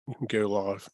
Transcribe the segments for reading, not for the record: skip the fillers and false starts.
You can go live.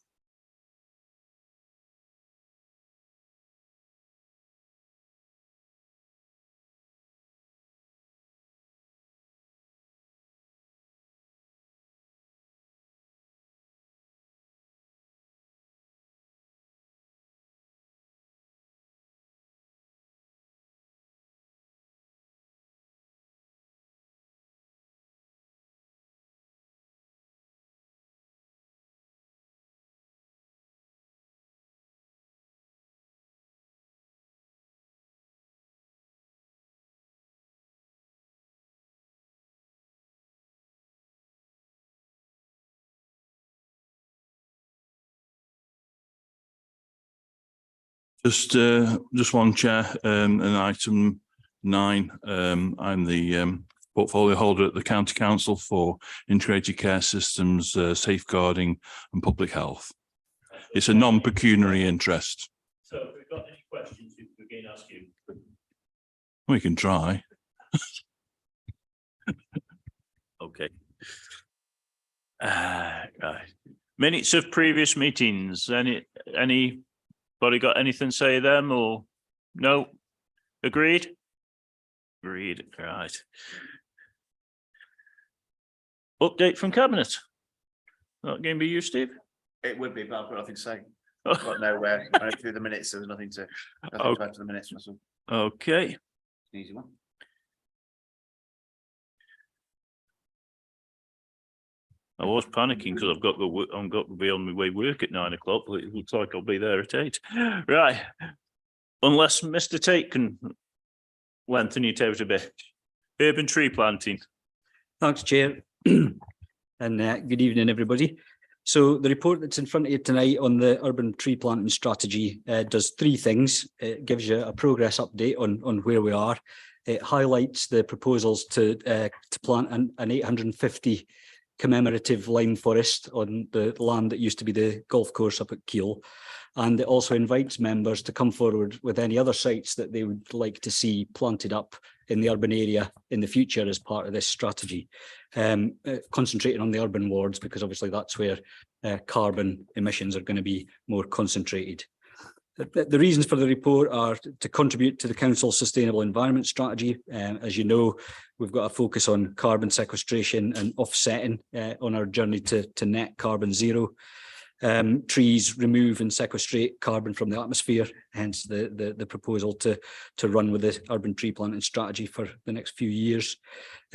Just one, Chair, and item 9. I'm the portfolio holder at the County Council for Integrated Care Systems, Safeguarding and Public Health. It's a non-pecuniary interest. So if we've got any questions, we can ask you. We can try. Okay. Right. Minutes of previous meetings. Anybody got anything to say them or no? Agreed? Agreed. Right. Update from Cabinet. That going to be you, Steve? It would be, but I've got nothing to say. I've got nowhere. I went through the minutes. There was nothing to add to the minutes. Russell. Okay. Easy one. I was panicking because I've got to be on my way work at 9 o'clock, but it looks like I'll be there at 8. Right. Unless Mr. Tate can lengthen it out a bit. Urban tree planting. Thanks, Chair. And good evening, everybody. So the report that's in front of you tonight on the urban tree planting strategy does 3 things. It gives you a progress update on where we are. It highlights the proposals to plant an 850 commemorative lime forest on the land that used to be the golf course up at Keele. And it also invites members to come forward with any other sites that they would like to see planted up in the urban area in the future as part of this strategy. Concentrating on the urban wards, because obviously that's where carbon emissions are going to be more concentrated. The reasons for the report are to contribute to the Council's sustainable environment strategy. As you know, we've got a focus on carbon sequestration and offsetting on our journey to net carbon zero. Trees remove and sequestrate carbon from the atmosphere, hence the proposal to run with the urban tree planting strategy for the next few years.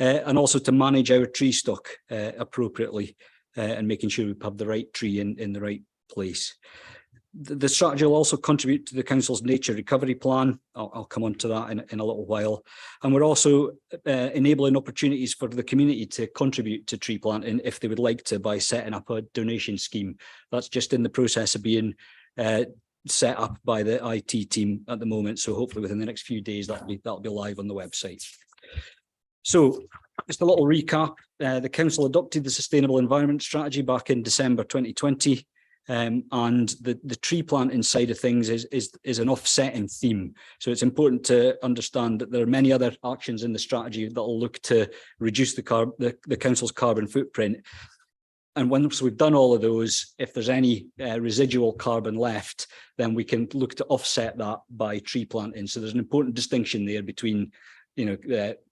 And also to manage our tree stock appropriately and making sure we have the right tree in the right place. The strategy will also contribute to the Council's nature recovery plan. I'll come on to that in a little while. And we're also enabling opportunities for the community to contribute to tree planting if they would like to, by setting up a donation scheme. That's just in the process of being set up by the IT team at the moment. So hopefully within the next few days, that'll be live on the website. So just a little recap. The Council adopted the Sustainable Environment Strategy back in December 2020. And the tree planting side of things is an offsetting theme. So it's important to understand that there are many other actions in the strategy that will look to reduce the Council's carbon footprint. And once we've done all of those, if there's any residual carbon left, then we can look to offset that by tree planting. So there's an important distinction there between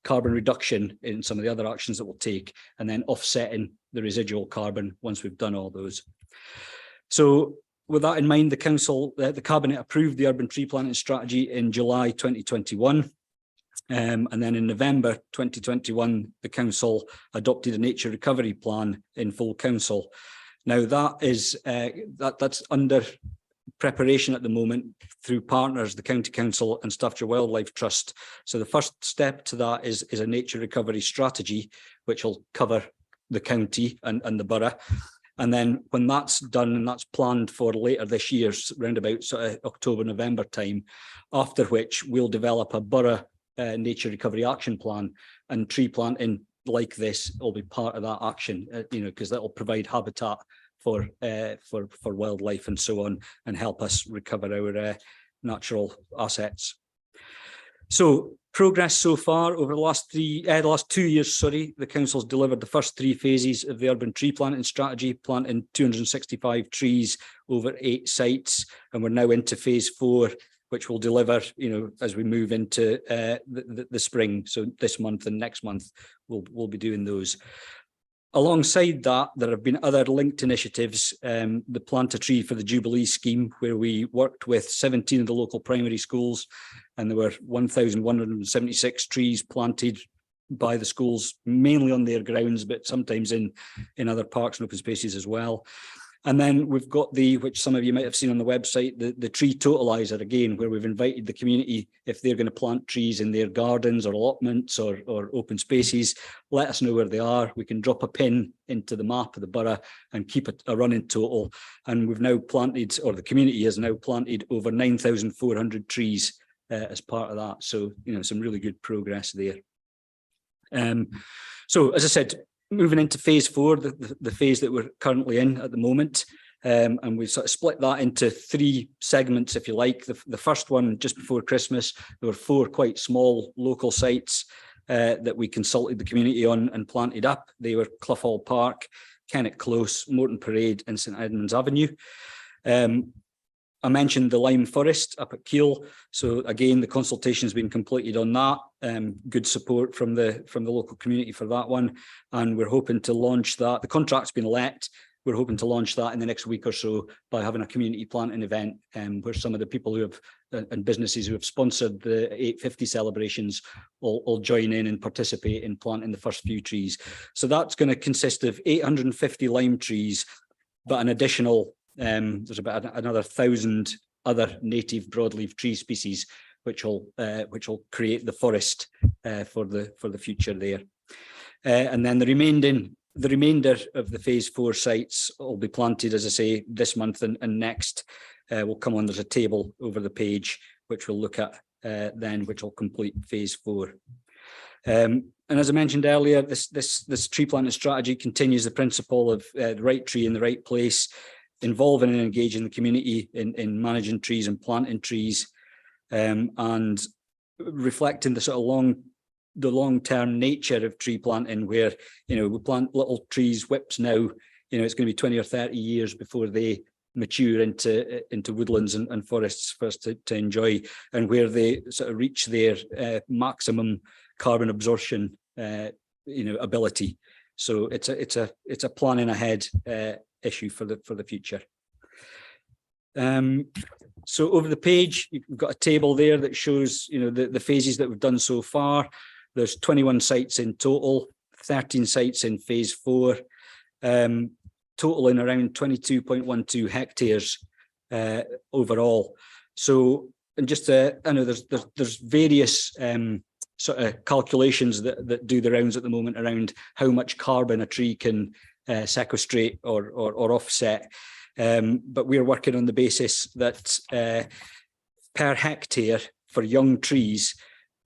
carbon reduction in some of the other actions that we'll take, and then offsetting the residual carbon once we've done all those. So with that in mind, the Cabinet approved the urban tree planting strategy in July 2021. And then in November 2021, the Council adopted a nature recovery plan in full council. Now that is that's under preparation at the moment through partners, the County Council and Staffordshire Wildlife Trust. So the first step to that is a nature recovery strategy, which will cover the county and the borough. And then when that's done, and that's planned for later this year, around about sort of October, November time, after which we'll develop a borough nature recovery action plan, and tree planting like this will be part of that action, because that will provide habitat for wildlife and so on, and help us recover our natural assets. So Progress so far over the last 2 years, sorry, the council's delivered the first 3 phases of the urban tree planting strategy, planting 265 trees over 8 sites, and we're now into phase 4, which will deliver, as we move into the spring. So this month and next month, we'll be doing those. Alongside that, there have been other linked initiatives, the Plant a Tree for the Jubilee scheme, where we worked with 17 of the local primary schools, and there were 1,176 trees planted by the schools, mainly on their grounds, but sometimes in other parks and open spaces as well. And then we've got which some of you might have seen on the website, the tree totalizer again, where we've invited the community, if they're going to plant trees in their gardens or allotments or open spaces, let us know where they are. We can drop a pin into the map of the borough and keep a running total. And we've now planted, or the community has now planted, over 9,400 trees as part of that. So, some really good progress there. So, as I said, moving into phase 4, the phase that we're currently in at the moment, and we sort of split that into 3 segments, if you like. The first one, just before Christmas, there were 4 quite small local sites that we consulted the community on and planted up. They were Clough Park, Kennet Close, Morton Parade and St Edmunds Avenue. I mentioned the Lyme Forest up at Keele. So again, the consultation has been completed on that. Good support from the local community for that one. And we're hoping to launch that. The contract's been let. We're hoping to launch that in the next week or so by having a community planting event where some of the people who have and businesses who have sponsored the 850 celebrations all join in and participate in planting the first few trees. So that's going to consist of 850 lime trees, but an additional there's about another 1,000 other native broadleaf tree species, which will create the forest for the future there. And then the remainder of the phase 4 sites will be planted, as I say, this month and next. Will come on. There's a table over the page which we'll look at then, which will complete phase 4. And as I mentioned earlier, this tree planting strategy continues the principle of the right tree in the right place, involving and engaging the community in managing trees and planting trees, and reflecting the sort of long-term nature of tree planting, where we plant little trees, whips now. It's going to be 20 or 30 years before they mature into woodlands and forests for us to enjoy, and where they sort of reach their maximum carbon absorption ability. So it's a planning ahead issue for the future. So over the page, you've got a table there that shows the phases that we've done so far. There's 21 sites in total, 13 sites in phase 4, totaling around 22.12 hectares overall. So, and just I know there's various sort of calculations that do the rounds at the moment around how much carbon a tree can sequestrate or offset, but we're working on the basis that per hectare for young trees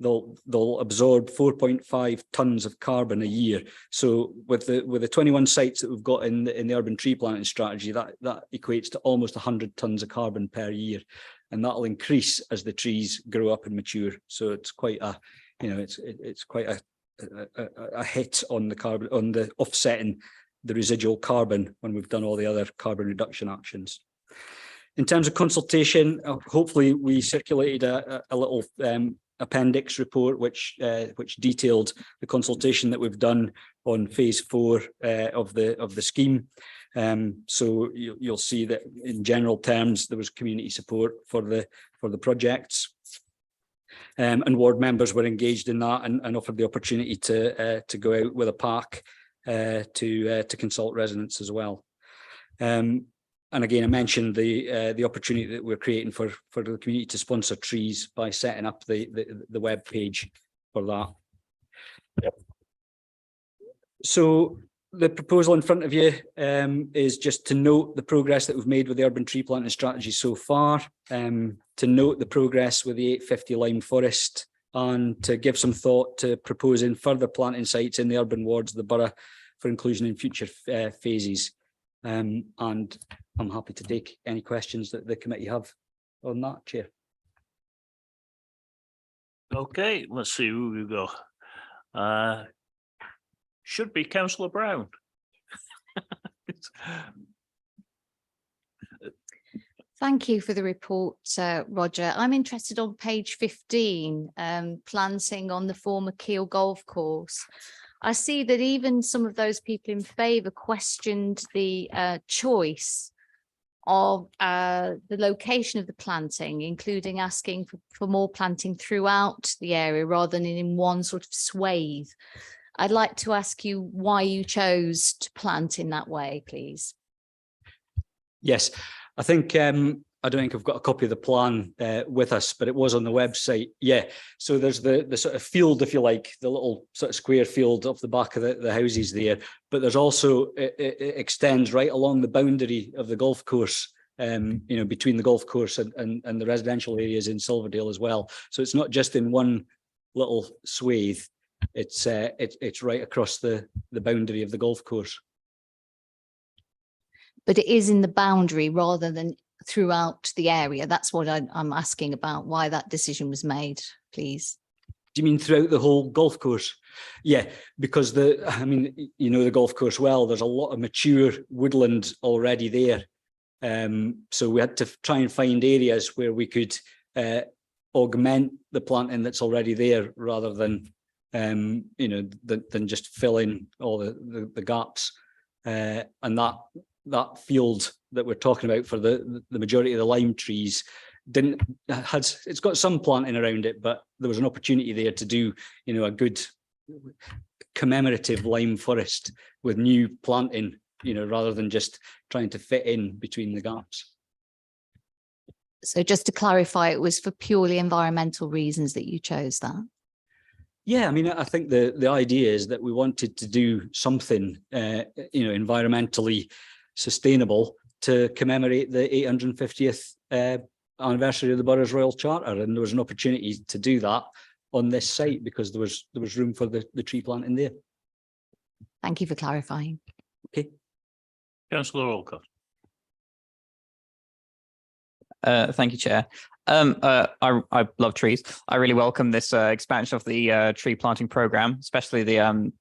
they'll absorb 4.5 tons of carbon a year. So with the 21 sites that we've got in the urban tree planting strategy, that equates to almost 100 tons of carbon per year, and that'll increase as the trees grow up and mature. So it's quite a it's quite a hit on the carbon, on the offsetting the residual carbon when we've done all the other carbon reduction actions. In terms of consultation, hopefully we circulated a little appendix report which detailed the consultation that we've done on phase 4 of the scheme. So you'll see that in general terms there was community support for the projects, and ward members were engaged in that and offered the opportunity to go out with a pack to consult residents as well. And again, I mentioned the opportunity that we're creating for the community to sponsor trees by setting up the web page for that. Yep. So the proposal in front of you is just to note the progress that we've made with the urban tree planting strategy so far, to note the progress with the 850 Lyme Forest, and to give some thought to proposing further planting sites in the urban wards of the borough for inclusion in future phases. And I'm happy to take any questions that the committee have on that, Chair. Okay, let's see who we go. Should be Councillor Brown. Thank you for the report, Roger. I'm interested on page 15, planting on the former Keel Golf Course. I see that even some of those people in favour questioned the choice of the location of the planting, including asking for more planting throughout the area rather than in one sort of swathe. I'd like to ask you why you chose to plant in that way, please. Yes, I think I don't think I've got a copy of the plan with us, but it was on the website. Yeah, so there's the sort of field, if you like, the little sort of square field off the back of the houses there. But there's also it extends right along the boundary of the golf course. You know, between the golf course and the residential areas in Silverdale as well. So it's not just in one little swathe. It's right across the boundary of the golf course. But it is in the boundary rather than throughout the area. That's what I'm asking about, why that decision was made, please. Do you mean throughout the whole golf course? Yeah, because I mean, you know the golf course well, there's a lot of mature woodland already there. So we had to try and find areas where we could augment the planting that's already there rather than, you know, than just fill in all the gaps. And that field that we're talking about for the majority of the lime trees it's got some planting around it, but there was an opportunity there to do, you know, a good commemorative lime forest with new planting, you know, rather than just trying to fit in between the gaps. So just to clarify, it was for purely environmental reasons that you chose that? Yeah, I mean, I think the idea is that we wanted to do something, you know, environmentally sustainable to commemorate the 850th anniversary of the Borough's Royal Charter, and there was an opportunity to do that on this site because there was room for the tree planting there. Thank you for clarifying. Okay. Councillor Olcott. Thank you, Chair. I love trees. I really welcome this expansion of the tree planting program, especially the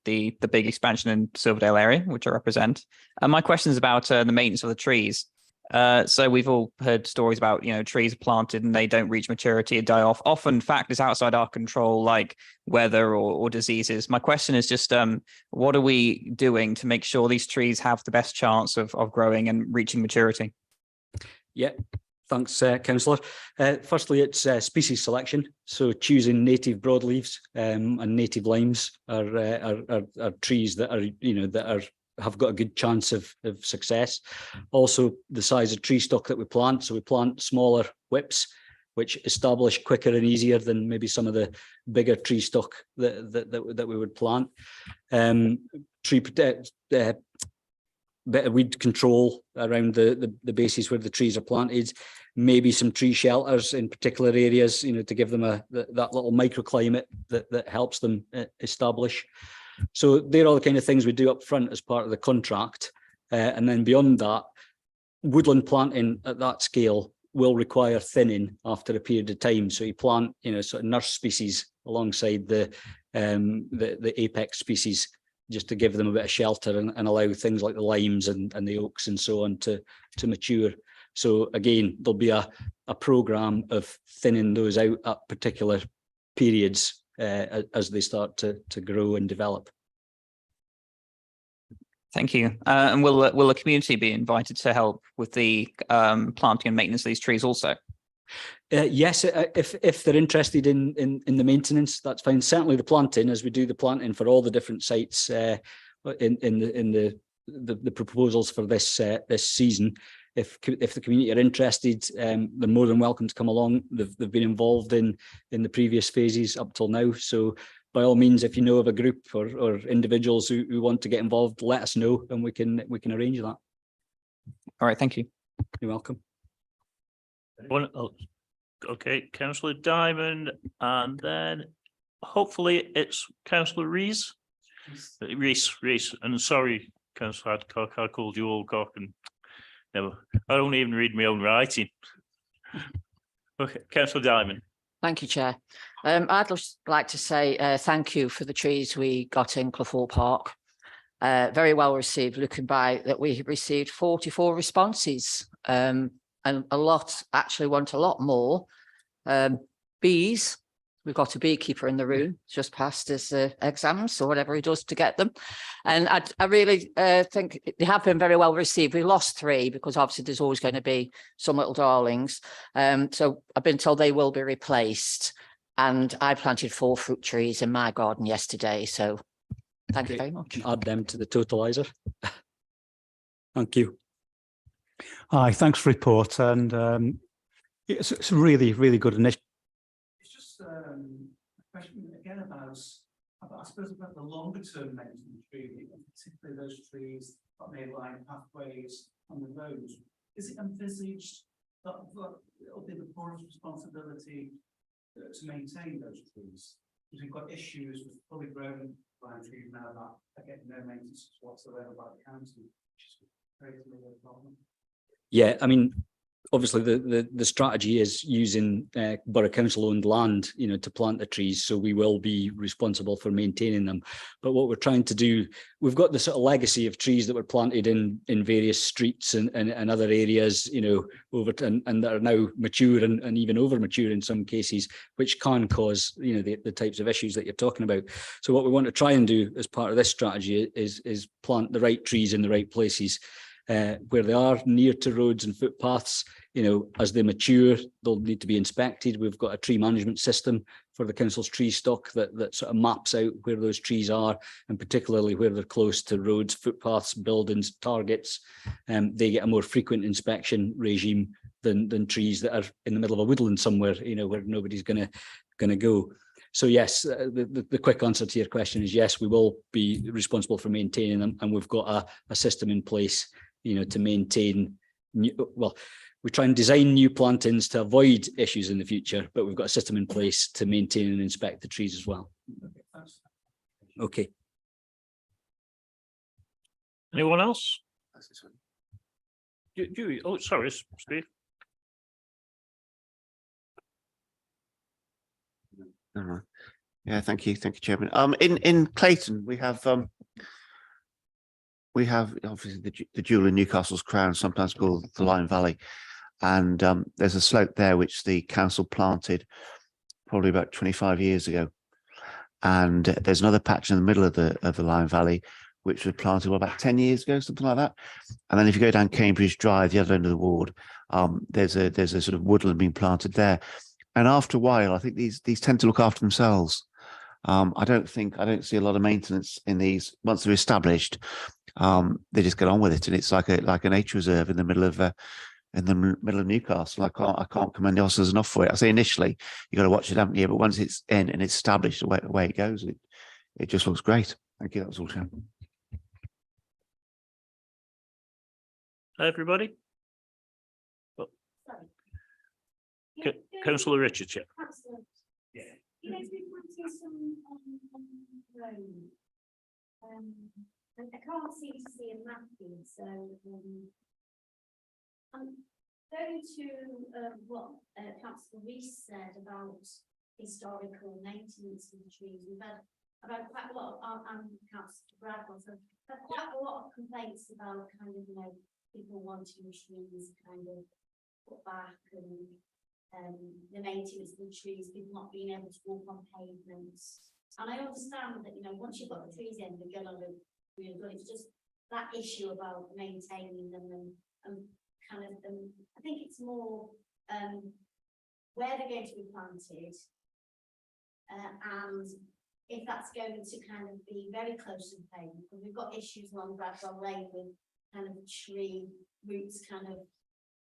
big expansion in Silverdale area, which I represent. My question is about the maintenance of the trees. So we've all heard stories about, you know, trees planted and they don't reach maturity and die off. Often factors outside our control, like weather or diseases. My question is just, what are we doing to make sure these trees have the best chance of growing and reaching maturity? Yeah. Thanks, Councillor. Firstly, it's species selection. So choosing native broadleaves and native limes are trees that are, you know, have got a good chance of success. Also, the size of tree stock that we plant. So we plant smaller whips, which establish quicker and easier than maybe some of the bigger tree stock that we would plant. Tree protect. Better weed control around the bases where the trees are planted, maybe some tree shelters in particular areas, you know, to give them that little microclimate that helps them establish. So they're all the kind of things we do up front as part of the contract. And then beyond that, woodland planting at that scale will require thinning after a period of time. So you plant, you know, sort of nurse species alongside the apex species, just to give them a bit of shelter and allow things like the limes and the oaks and so on to mature. So again, there'll be a programme of thinning those out at particular periods as they start to grow and develop. Thank you. And will the community be invited to help with the planting and maintenance of these trees also? Yes, if they're interested in the maintenance, that's fine. Certainly the planting, as we do the planting for all the different sites in the proposals for this season. If the community are interested, they're more than welcome to come along. They've been involved in the previous phases up till now. So by all means, if you know of a group or individuals who want to get involved, let us know and we can arrange that. All right, thank you. You're welcome. Okay, Councillor Diamond, and then hopefully it's Councillor Rees. Rees, and sorry, Councillor Adcock, I called you Alcock and never. I don't even read my own writing. Okay, Councillor Diamond. Thank you, Chair. I'd just like to say thank you for the trees we got in Clough Park. Very well received. Looking by that, we have received 44 responses, and a lot actually want a lot more. Bees. We've got a beekeeper in the room, just passed his exams or whatever he does to get them. And I really think they have been very well received. We lost 3 because obviously there's always going to be some little darlings. So I've been told they will be replaced. And I planted 4 fruit trees in my garden yesterday. So thank you very much. Add them to the totalizer. Thank you. Hi, thanks for report. And it's a really, really good initiative. It's just a question again about I suppose about the longer term maintenance, really, particularly those trees that may line pathways on the road. Is it envisaged that it'll be the borough's responsibility to maintain those trees? Because we've got issues with fully grown pine trees now that are getting no maintenance whatsoever by the county, which is creating a problem. Yeah, I mean, obviously the strategy is using Borough Council owned land, you know, to plant the trees. So we will be responsible for maintaining them. But what we're trying to do, we've got the sort of legacy of trees that were planted in various streets and other areas, you know, and that are now mature and even over mature in some cases, which can cause, you know, the types of issues that you're talking about. So what we want to try and do as part of this strategy is plant the right trees in the right places. Where they are near to roads and footpaths, you know, as they mature, they'll need to be inspected. We've got a tree management system for the council's tree stock that sort of maps out where those trees are, and particularly where they're close to roads, footpaths, buildings, targets. They get a more frequent inspection regime than trees that are in the middle of a woodland somewhere, you know, where nobody's gonna go. So yes, the quick answer to your question is yes, we will be responsible for maintaining them, and we've got a system in place, you know, to maintain well, we try and design new plantings to avoid issues in the future, but we've got a system in place to maintain and inspect the trees as well. Okay. Anyone else? Oh, sorry, Steve. Yeah, thank you, Chairman. In Clayton, we have obviously the jewel in Newcastle's crown, sometimes called the Lyme Valley, and there's a slope there which the council planted probably about 25 years ago, and there's another patch in the middle of the Lyme Valley which was planted about 10 years ago, something like that. And then if you go down Cambridge Drive, the other end of the ward, there's a sort of woodland being planted there, and after a while, I think these tend to look after themselves. I don't see a lot of maintenance in these once they're established. They just get on with it, and it's like a nature reserve in the middle of Newcastle. I can't commend the officers enough for it. I say initially you got to watch it, haven't you? But once it's in and it's established, the way it goes, it just looks great. Thank you. That was all, Chairman. Everybody. Councillor Richards, yeah. Yeah. You know, we planted some road. And I can't seem to see a mapping, so I'm going to what Councillor Rees said about historical maintenance of the trees. We've had quite a lot of Councillor Bradford, so had quite a lot of complaints about kind of, you know, people wanting trees kind of put back and the maintenance of the trees, people not being able to walk on pavements. And I understand that, you know, once you've got the trees in, they're gonna look really good. It's just that issue about maintaining them and kind of I think it's more where they're going to be planted, and if that's going to kind of be very close to the pavement, because we've got issues along Bradwell Lane with kind of tree roots kind of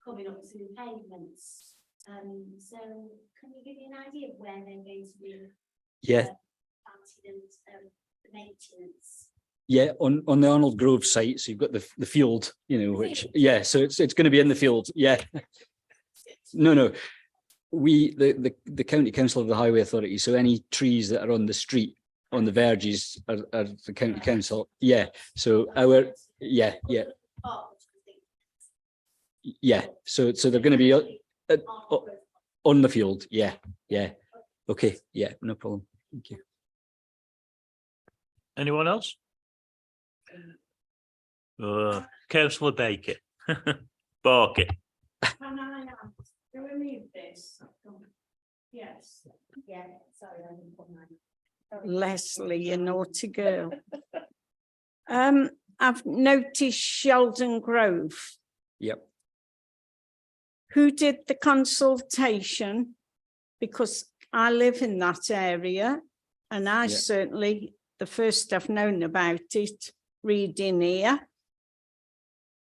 coming up to the pavements. So can you give me an idea of where they're going to be planted and the maintenance? Yeah, on the Arnold Grove site, so you've got the field, you know, which so it's going to be in the field. Yeah. No. The county council of the highway authority, so any trees that are on the street on the verges are the county council. Yeah. So our so they're going to be on the field. Yeah. Okay, yeah, no problem. Thank you. Anyone else? Councillor Baker. Barker. Can I ask, do we need this? Yes. Yeah, sorry, I didn't put mine. Leslie, you naughty girl. I've noticed Sheldon Grove. Yep. Who did the consultation? Because I live in that area and I certainly, the first I've known about it, reading here.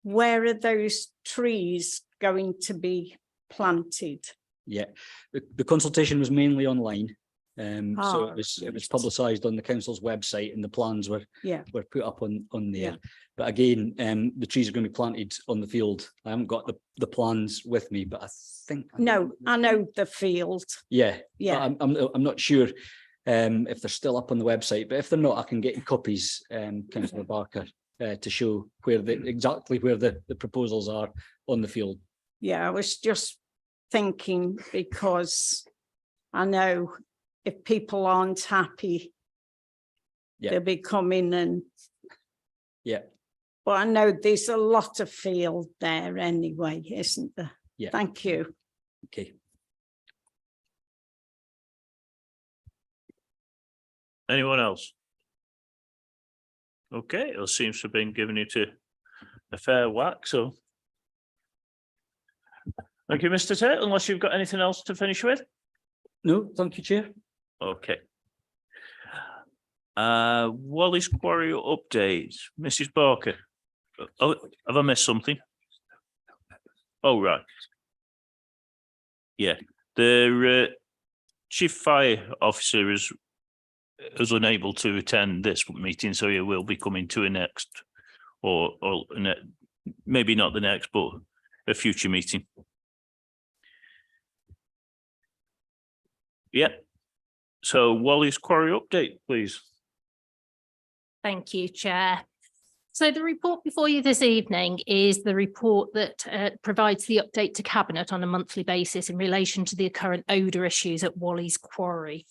Where are those trees going to be planted? Yeah, the consultation was mainly online. So Ah, it was publicised on the council's website and the plans were put up on there. Yeah. But again, the trees are going to be planted on the field. I haven't got the plans with me, but I think No, I know the field. Yeah, Yeah. I'm not sure if they're still up on the website, but if they're not, I can get you copies, Councillor Barker, to show where exactly where the proposals are on the field. Yeah, I was just thinking because I know if people aren't happy, they'll be coming and. Yeah. But I know there's a lot of field there anyway, isn't there? Yeah. Thank you. Okay. Anyone else? Okay, it seems to have been given it a fair whack, so. Thank you, Mr. Tate, unless you've got anything else to finish with? No, thank you, Chair. Okay. Walleys Quarry update, Mrs. Barker. Oh, have I missed something? Oh, right. Yeah, the chief fire officer is unable to attend this meeting, so he will be coming to a next, or maybe not the next, but a future meeting. Yeah. So Walleys Quarry update, please. Thank you, Chair. So the report before you this evening is the report that provides the update to Cabinet on a monthly basis in relation to the current odour issues at Walleys Quarry.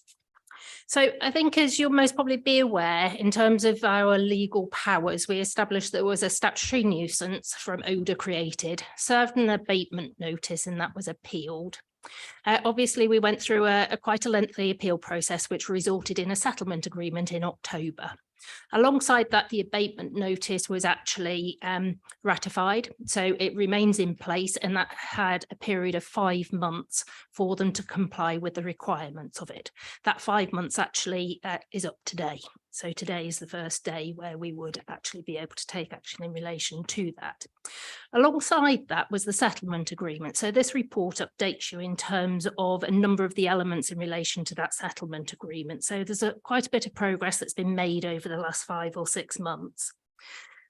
So I think, as you'll most probably be aware, in terms of our legal powers, we established there was a statutory nuisance from odour created, served an abatement notice, and that was appealed. Obviously, we went through quite a lengthy appeal process, which resulted in a settlement agreement in October. Alongside that, the abatement notice was actually ratified, so it remains in place, and that had a period of 5 months for them to comply with the requirements of it. That 5 months actually is up today. So today is the first day where we would actually be able to take action in relation to that. Alongside that was the settlement agreement. So this report updates you in terms of a number of the elements in relation to that settlement agreement. So there's quite a bit of progress that's been made over the last 5 or 6 months.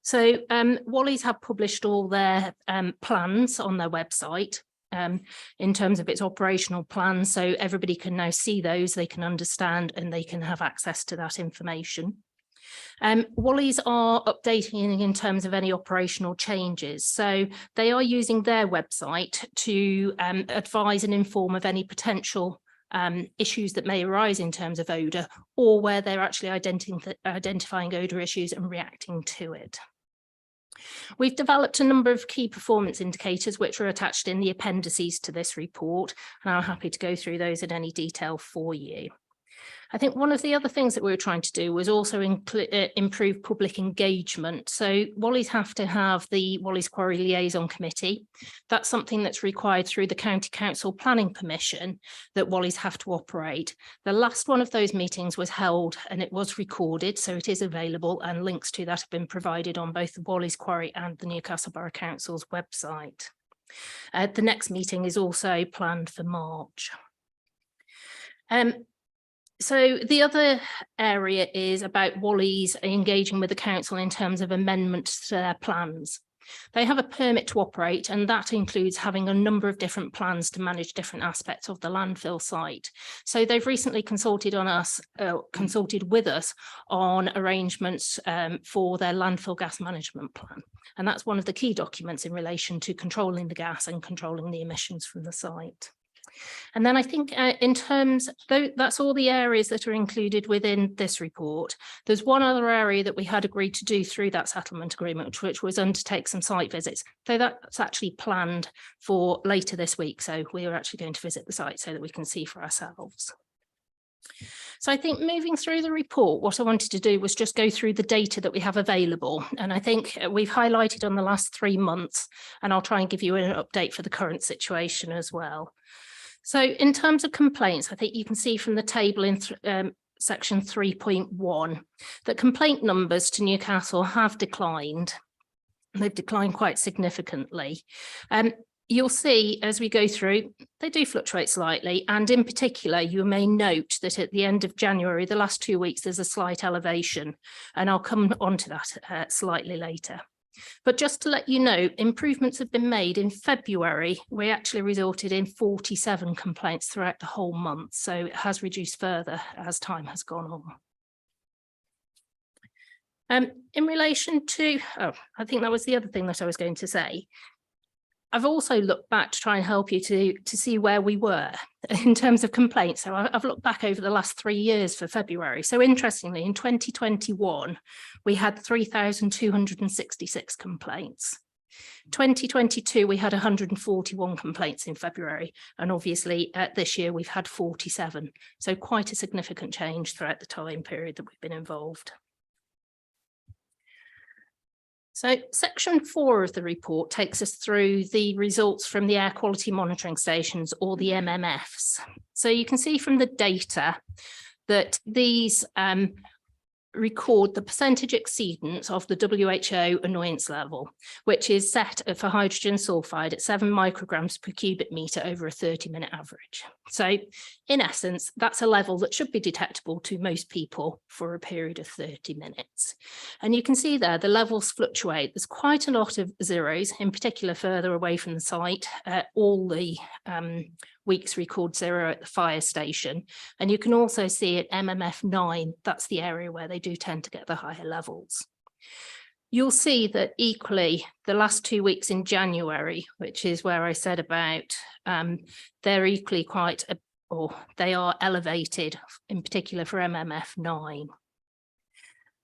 So Walleys have published all their plans on their website in terms of its operational plans. So everybody can now see those, they can understand, and they can have access to that information. Walleys are updating in terms of any operational changes. So they are using their website to advise and inform of any potential issues that may arise in terms of odour, or where they're actually identifying odour issues and reacting to it. We've developed a number of key performance indicators which are attached in the appendices to this report, and I'm happy to go through those in any detail for you. I think one of the other things that we were trying to do was also improve public engagement. So Walleys have to have the Walleys Quarry Liaison Committee. That's something that's required through the County Council Planning Permission that Walleys have to operate. The last one of those meetings was held and it was recorded, so it is available, and links to that have been provided on both the Walleys Quarry and the Newcastle Borough Council's website. The next meeting is also planned for March. So the other area is about Walleys engaging with the council in terms of amendments to their plans. They have a permit to operate, and that includes having a number of different plans to manage different aspects of the landfill site. So they've recently consulted with us on arrangements for their landfill gas management plan. And that's one of the key documents in relation to controlling the gas and controlling the emissions from the site. And then I think in terms, though, that's all the areas that are included within this report. There's one other area that we had agreed to do through that settlement agreement, which was undertake some site visits. So that's actually planned for later this week. So we are actually going to visit the site so that we can see for ourselves. So I think moving through the report, what I wanted to do was just go through the data that we have available. And I think we've highlighted on the last 3 months, and I'll try and give you an update for the current situation as well. So in terms of complaints, I think you can see from the table in section 3.1 that complaint numbers to Newcastle have declined. They've declined quite significantly. You'll see as we go through, they do fluctuate slightly. And in particular, you may note that at the end of January, the last 2 weeks, there's a slight elevation. And I'll come on to that slightly later. But just to let you know, improvements have been made. In February. We actually resulted in 47 complaints throughout the whole month. So it has reduced further as time has gone on. In relation to, I think that was the other thing that I was going to say. I've also looked back to try and help you to see where we were in terms of complaints. So I've looked back over the last 3 years for February. So interestingly, in 2021, we had 3,266 complaints. 2022, we had 141 complaints in February. And obviously this year we've had 47. So quite a significant change throughout the time period that we've been involved. So section 4 of the report takes us through the results from the air quality monitoring stations, or the MMFs. So you can see from the data that these record the percentage exceedance of the WHO annoyance level, which is set for hydrogen sulfide at 7 micrograms per cubic metre over a 30-minute average. So in essence, that's a level that should be detectable to most people for a period of 30 minutes. And you can see there the levels fluctuate. There's quite a lot of zeros, in particular further away from the site. All the weeks record 0 at the fire station. And you can also see at MMF 9, that's the area where they do tend to get the higher levels. You'll see that equally the last 2 weeks in January, which is where I said about, they're equally quite, or they are elevated, in particular for MMF 9.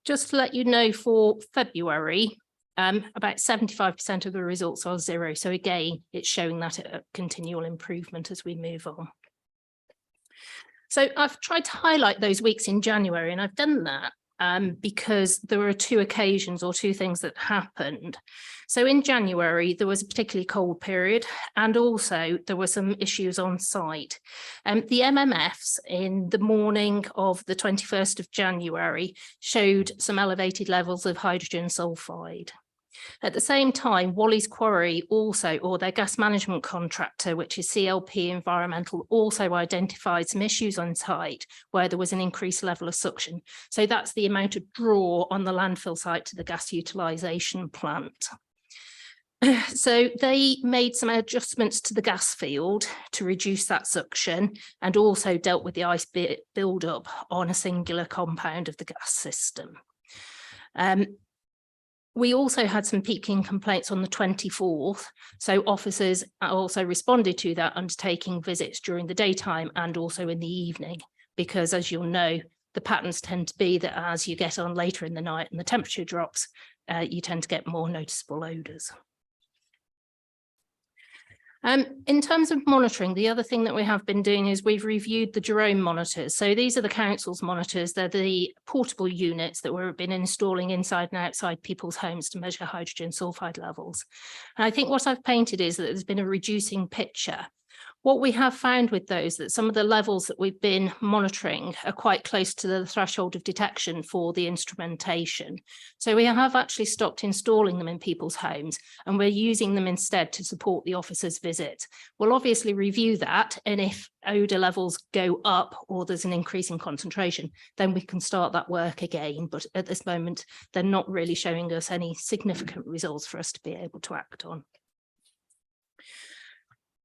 Just to let you know, for February, about 75% of the results are 0. So again, it's showing that a continual improvement as we move on. So I've tried to highlight those weeks in January, and I've done that because there were 2 occasions or 2 things that happened. So in January, there was a particularly cold period, and also there were some issues on site. The MMFs in the morning of the 21st of January showed some elevated levels of hydrogen sulfide. At the same time, Walleys Quarry also, or their gas management contractor, which is CLP Environmental, also identified some issues on site where there was an increased level of suction. So that's the amount of draw on the landfill site to the gas utilisation plant. So they made some adjustments to the gas field to reduce that suction, and also dealt with the ice build-up on a singular compound of the gas system. We also had some peaking complaints on the 24th. So officers also responded to that, undertaking visits during the daytime and also in the evening, because as you'll know, the patterns tend to be that as you get on later in the night and the temperature drops, you tend to get more noticeable odours. In terms of monitoring, the other thing that we have been doing is we've reviewed the Jerome monitors. So these are the council's monitors. They're the portable units that we've been installing inside and outside people's homes to measure hydrogen sulfide levels. And I think what I've painted is that there's been a reducing picture. What we have found with those, that some of the levels that we've been monitoring are quite close to the threshold of detection for the instrumentation. So we have actually stopped installing them in people's homes, and we're using them instead to support the officers' visit. We'll obviously review that, and if odour levels go up or there's an increase in concentration, then we can start that work again. But at this moment, they're not really showing us any significant results for us to be able to act on.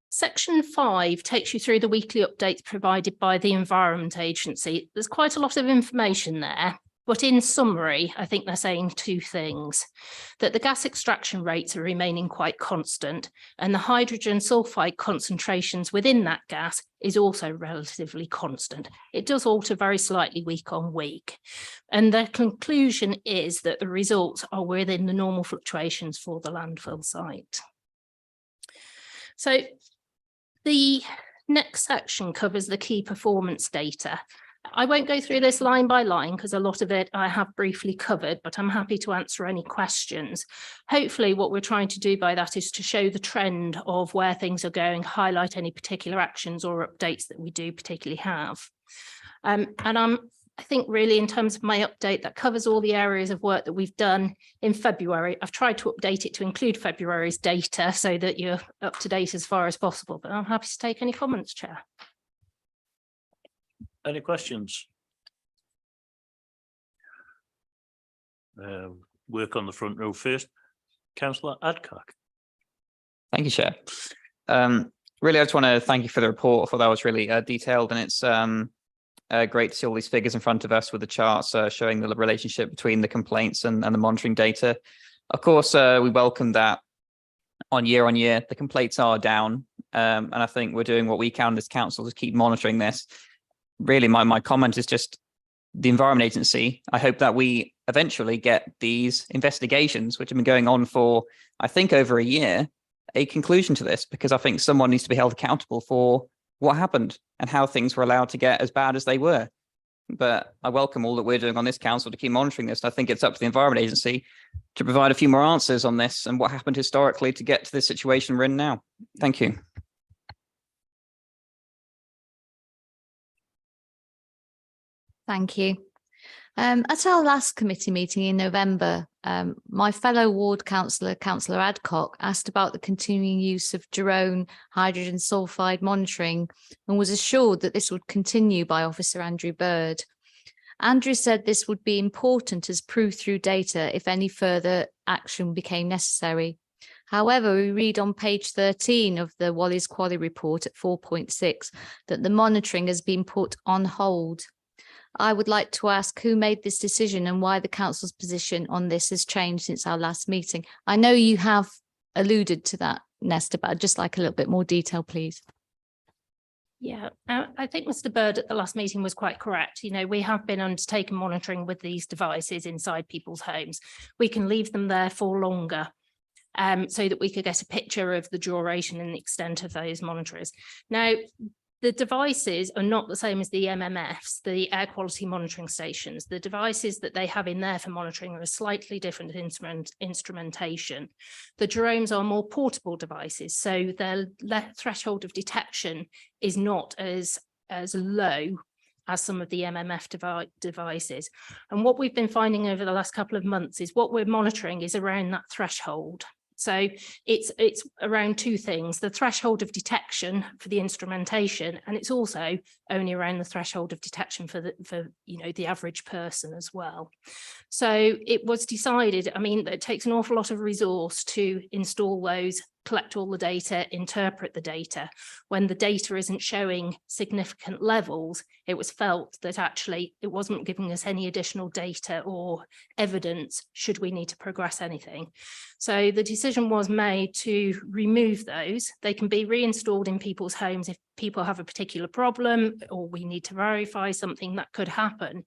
Section 5 takes you through the weekly updates provided by the Environment Agency. There's quite a lot of information there. But in summary, I think they're saying two things: that the gas extraction rates are remaining quite constant, and the hydrogen sulfide concentrations within that gas is also relatively constant. It does alter very slightly week on week. And the conclusion is that the results are within the normal fluctuations for the landfill site. So the next section covers the key performance data. I won't go through this line by line because a lot of it I have briefly covered, but I'm happy to answer any questions. Hopefully what we're trying to do by that is to show the trend of where things are going, highlight any particular actions or updates that we do particularly have. And I think really in terms of my update, that covers all the areas of work that we've done in February. I've tried to update it to include February's data so that you're up to date as far as possible, but I'm happy to take any comments, Chair. Any questions? Work on the front row first. Councillor Adcock. Thank you, Chair. Really, I just want to thank you for the report. I thought that was really detailed, and it's great to see all these figures in front of us with the charts showing the relationship between the complaints and the monitoring data. Of course, we welcome that on year, the complaints are down, and I think we're doing what we can as council to keep monitoring this. Really, my comment is just the Environment Agency. I hope that we eventually get these investigations, which have been going on for, I think, over a year, a conclusion to this, because I think someone needs to be held accountable for what happened and how things were allowed to get as bad as they were. But I welcome all that we're doing on this council to keep monitoring this. I think it's up to the Environment Agency to provide a few more answers on this and what happened historically to get to this situation we're in now. Thank you. Thank you. At our last committee meeting in November, my fellow ward councillor, Councillor Adcock, asked about the continuing use of drone hydrogen sulfide monitoring and was assured that this would continue by Officer Andrew Bird. Andrew said this would be important as proof through data if any further action became necessary. However, we read on page 13 of the Walleys Quarry report at 4.6 that the monitoring has been put on hold. I would like to ask who made this decision and why the council's position on this has changed since our last meeting. I know you have alluded to that, Nesta, but I'd just like a little bit more detail, please. Yeah, I think Mr. Bird at the last meeting was quite correct. You know, we have been undertaking monitoring with these devices inside people's homes. We can leave them there for longer so that we could get a picture of the duration and the extent of those monitors. Now, the devices are not the same as the MMFs, the air quality monitoring stations. The devices that they have in there for monitoring are a slightly different instrumentation. The drones are more portable devices, so their threshold of detection is not as low as some of the MMF devices. And what we've been finding over the last couple of months is what we're monitoring is around that threshold. So it's around two things: the threshold of detection for the instrumentation, and it's also only around the threshold of detection for the average person as well. So it was decided, I mean, it takes an awful lot of resource to install those, collect all the data, interpret the data. When the data isn't showing significant levels, it was felt that actually it wasn't giving us any additional data or evidence should we need to progress anything. So the decision was made to remove those. They can be reinstalled in people's homes if people have a particular problem or we need to verify something that could happen.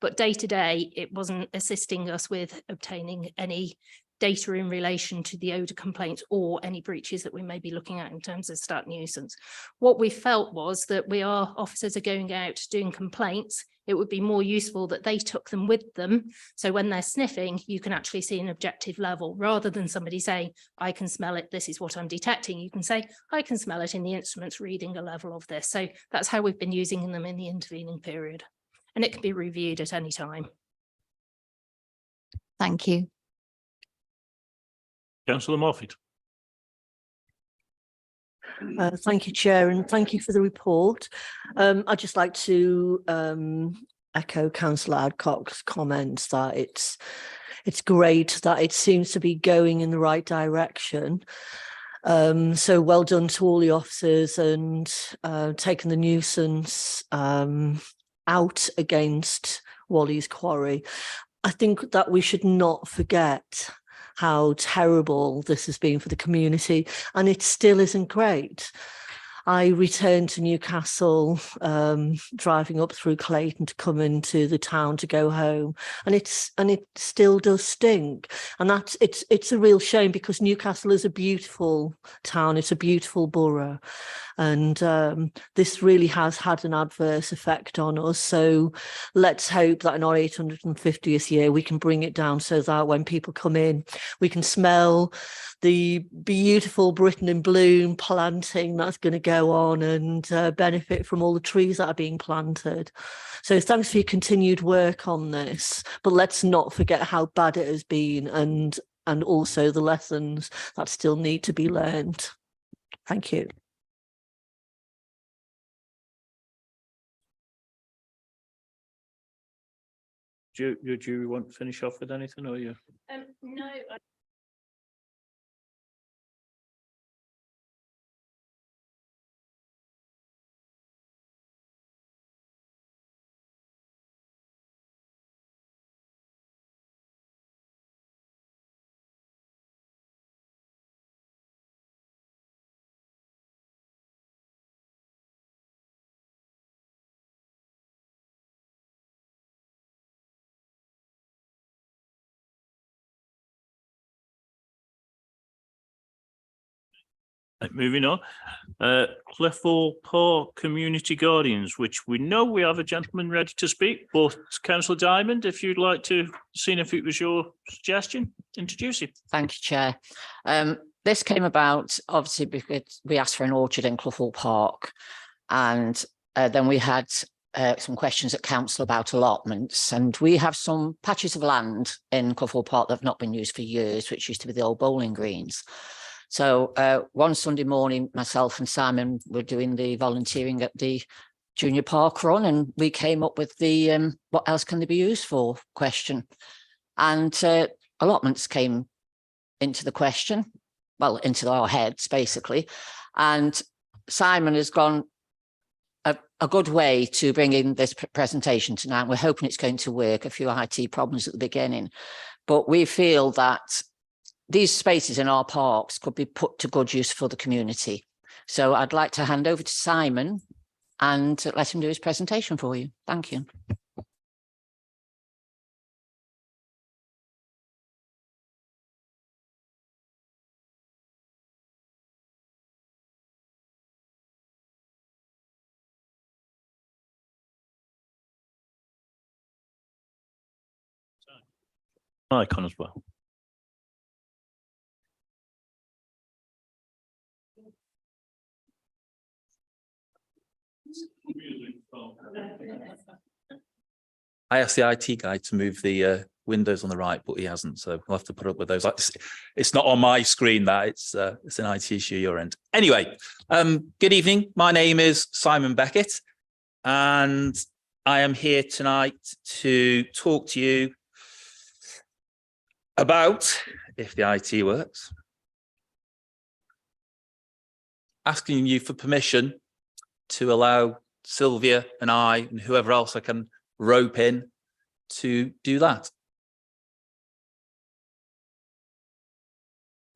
But day to day, it wasn't assisting us with obtaining any data in relation to the odour complaints or any breaches that we may be looking at in terms of stat nuisance. What we felt was that our officers are going out doing complaints. It would be more useful that they took them with them. So when they're sniffing, you can actually see an objective level rather than somebody saying, I can smell it, this is what I'm detecting. You can say, I can smell it in the instruments reading a level of this. So that's how we've been using them in the intervening period. And it can be reviewed at any time. Thank you. Councillor Morfitt. Thank you, Chair, and thank you for the report. I'd just like to echo Councillor Adcock's comments that it's great that it seems to be going in the right direction. So well done to all the officers and taking the nuisance out against Walleys Quarry. I think that we should not forget how terrible this has been for the community, and it still isn't great. I returned to Newcastle, driving up through Clayton to come into the town to go home, and it still does stink. And it's a real shame, because Newcastle is a beautiful town, it's a beautiful borough, and this really has had an adverse effect on us. So let's hope that in our 850th year we can bring it down, so that when people come in, we can smell the beautiful Britain in bloom planting that's going to go on, and benefit from all the trees that are being planted. So thanks for your continued work on this, but let's not forget how bad it has been, and also the lessons that still need to be learned. Thank you. Do you want to finish off with anything, or you? No. Moving on, Clough Park Community Guardians, which we know we have a gentleman ready to speak, but Councillor Diamond, if you'd like to, seeing if it was your suggestion, introduce you. Thank you, Chair. This came about obviously because we asked for an orchard in Clough Park, and then we had some questions at council about allotments, and we have some patches of land in Clough Park that have not been used for years, which used to be the old bowling greens. So one Sunday morning, myself and Simon were doing the volunteering at the junior park run, and we came up with the what else can they be used for question. And allotments came into the question, well, into our heads, basically. And Simon has gone a good way to bring in this presentation tonight. We're hoping it's going to work. A few IT problems at the beginning, but we feel that these spaces in our parks could be put to good use for the community. So I'd like to hand over to Simon and let him do his presentation for you. Thank you. Icon as well. I asked the IT guy to move the windows on the right, but he hasn't, so we'll have to put up with those. It's not on my screen, that it's an IT issue your end. Anyway, good evening. My name is Simon Beckett, and I am here tonight to talk to you about, if the IT works, asking you for permission to allow Sylvia and I and whoever else I can rope in to do that.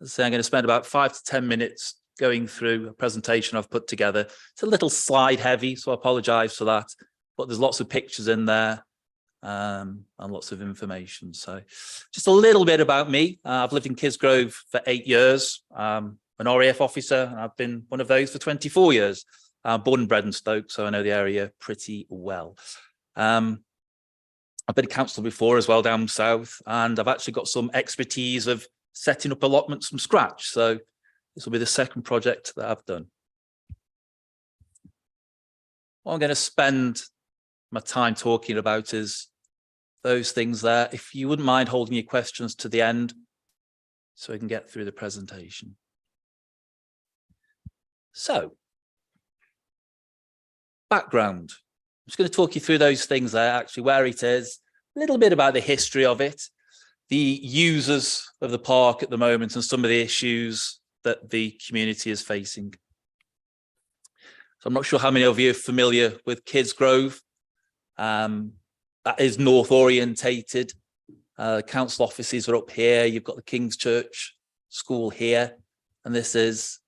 As I say, I'm going to spend about 5 to 10 minutes going through a presentation I've put together. It's a little slide heavy, so I apologise for that, but there's lots of pictures in there and lots of information. So just a little bit about me. I've lived in Kisgrove for 8 years. I'm an RAF officer, and I've been one of those for 24 years. I'm born and bred in Stoke, so I know the area pretty well. I've been a councillor before as well down south, and I've actually got some expertise of setting up allotments from scratch. So this will be the second project that I've done. What I'm going to spend my time talking about is those things there. If you wouldn't mind holding your questions to the end so we can get through the presentation. So, background. I'm just going to talk you through those things there, actually, where it is, a little bit about the history of it, the users of the park at the moment, and some of the issues that the community is facing. So I'm not sure how many of you are familiar with Kisgrove. that is north orientated. Council offices are up here. You've got the King's Church School here, and this is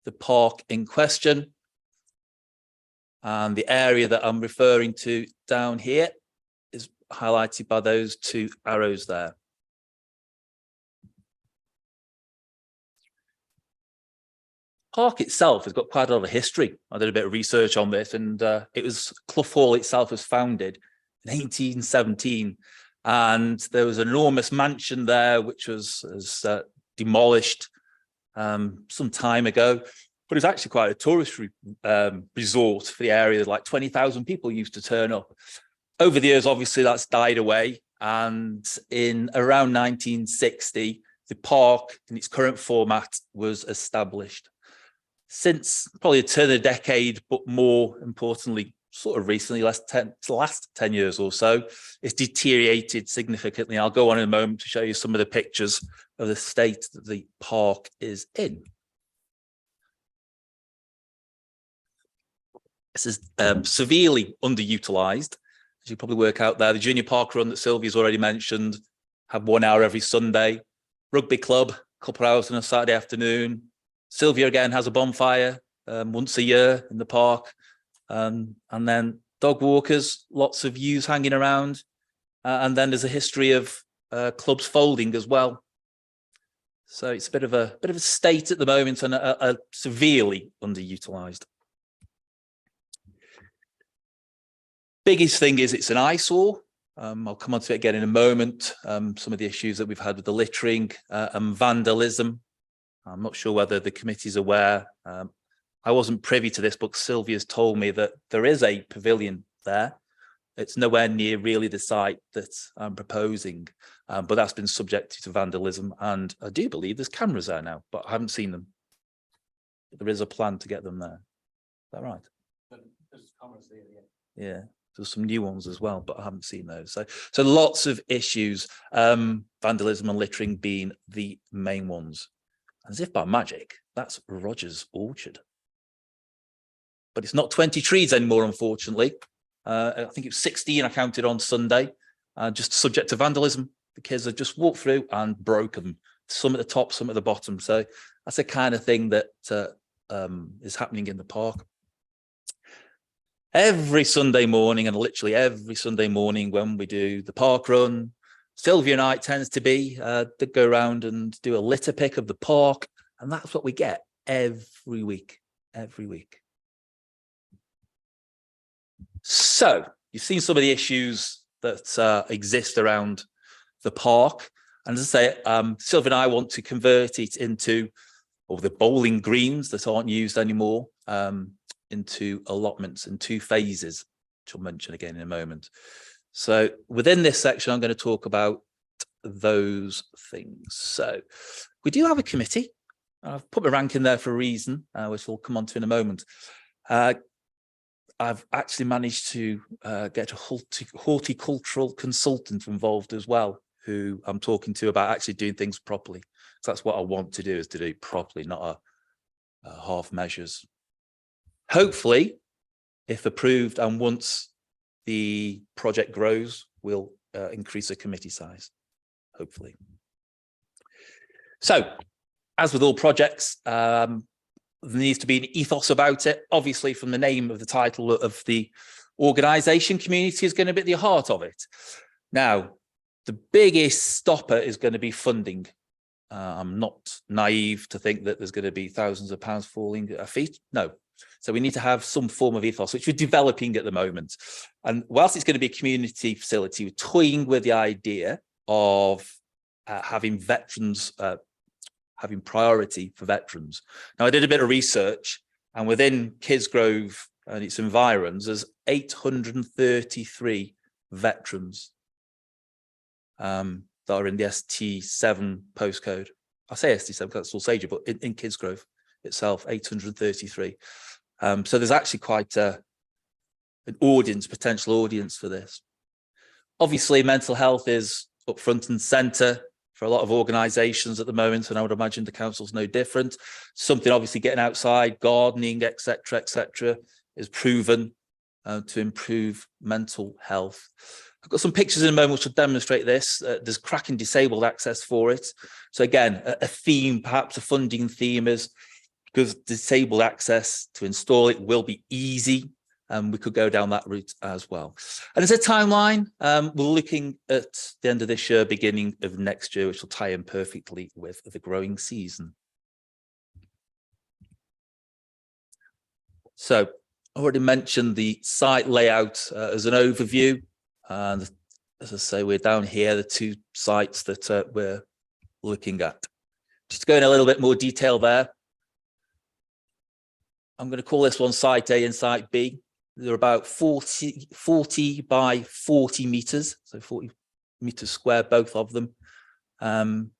the park in question. And the area that I'm referring to down here is highlighted by those two arrows there. Park itself has got quite a lot of history. I did a bit of research on this, and Clough Hall itself was founded in 1817, and there was an enormous mansion there which was demolished some time ago, but it's actually quite a tourist resort for the area. Like 20,000 people used to turn up. Over the years, obviously, that's died away, and in around 1960, the park in its current format was established. Since probably a turn of the decade, but more importantly, sort of recently, last 10 years or so, it's deteriorated significantly. I'll go on in a moment to show you some of the pictures of the state that the park is in. This is severely underutilised. As you probably work out there, the junior park run that Sylvia's already mentioned, have 1 hour every Sunday. Rugby club, a couple of hours on a Saturday afternoon. Sylvia again has a bonfire once a year in the park. And then dog walkers, lots of ewes hanging around. And then there's a history of clubs folding as well. So it's a bit of a state at the moment, and a severely underutilised. Biggest thing is it's an eyesore. I'll come on to it again in a moment. Some of the issues that we've had with the littering and vandalism. I'm not sure whether the committee's aware. I wasn't privy to this, but Sylvia's told me that there is a pavilion there. It's nowhere near really the site that I'm proposing, but that's been subjected to vandalism, and I do believe there's cameras there now, but I haven't seen them. There is a plan to get them there. Is that right? There's cameras there, yeah. Yeah, there's some new ones as well, but I haven't seen those. So lots of issues, vandalism and littering being the main ones. As if by magic, that's Roger's Orchard. But it's not 20 trees anymore, unfortunately. I think it was 16 I counted on Sunday, just subject to vandalism. The kids have just walked through and broken them, some at the top, some at the bottom. So that's the kind of thing that is happening in the park. Every Sunday morning, and literally every Sunday morning when we do the park run, Sylvia night tends to be to go around and do a litter pick of the park, and that's what we get every week. So you've seen some of the issues that exist around the park, and as I say, Sylvia and I want to convert it into, or the bowling greens that aren't used anymore, into allotments in 2 phases, which I'll mention again in a moment. So within this section, I'm going to talk about those things. So we do have a committee. I've put my rank in there for a reason, which we'll come on to in a moment. I've actually managed to get a horticultural consultant involved as well, who I'm talking to about actually doing things properly. So that's what I want to do, is to do it properly, not a half measures. Hopefully, if approved, and once the project grows, we'll increase the committee size, hopefully. So, as with all projects, there needs to be an ethos about it. Obviously, from the name of the title of the organisation, community is going to be at the heart of it. Now, the biggest stopper is going to be funding. I'm not naive to think that there's going to be thousands of pounds falling at our feet. No. So we need to have some form of ethos, which we're developing at the moment. And whilst it's going to be a community facility, we're toying with the idea of having veterans, having priority for veterans. Now, I did a bit of research, and within Kidsgrove and its environs, there's 833 veterans that are in the ST7 postcode. I say ST7 because that's all Sager, but in Kidsgrove itself, 833. So there's actually quite an audience, potential audience for this. Obviously, mental health is up front and centre for a lot of organisations at the moment, and I would imagine the council's no different. Something obviously getting outside, gardening, etc., is proven to improve mental health. I've got some pictures in a moment which will demonstrate this. There's cracking disabled access for it. So again, a theme, perhaps a funding theme is because disabled access to install it will be easy. We could go down that route as well. And as a timeline, we're looking at the end of this year, beginning of next year, which will tie in perfectly with the growing season. So I already mentioned the site layout as an overview. And as I say, we're down here, the two sites that we're looking at. Just to go in a little bit more detail there. I'm going to call this one site A and site B. They're about 40 by 40 meters, so 40 meters square, both of them. I'm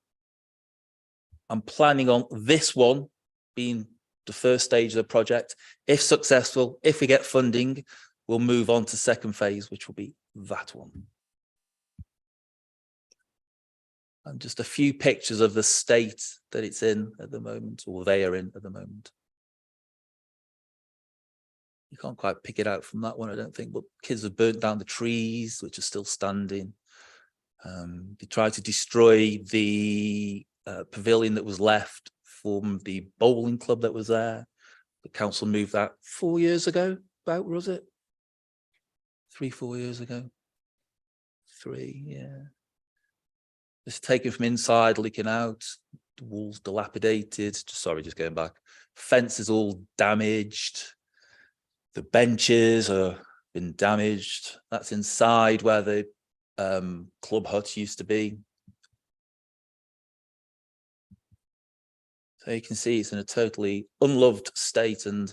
planning on this one being the first stage of the project. If successful, if we get funding, we'll move on to second phase, which will be that one. And just a few pictures of the state that it's in at the moment, or they are in at the moment. You can't quite pick it out from that one, I don't think, but kids have burnt down the trees, which are still standing. They tried to destroy the pavilion that was left from the bowling club that was there. The council moved that 4 years ago, about, was it? 3-4 years ago. 3, yeah. It's taken from inside, leaking out. The walls dilapidated. Sorry, just going back. Fence is all damaged. The benches have been damaged. That's inside where the club hut used to be. So you can see it's in a totally unloved state, and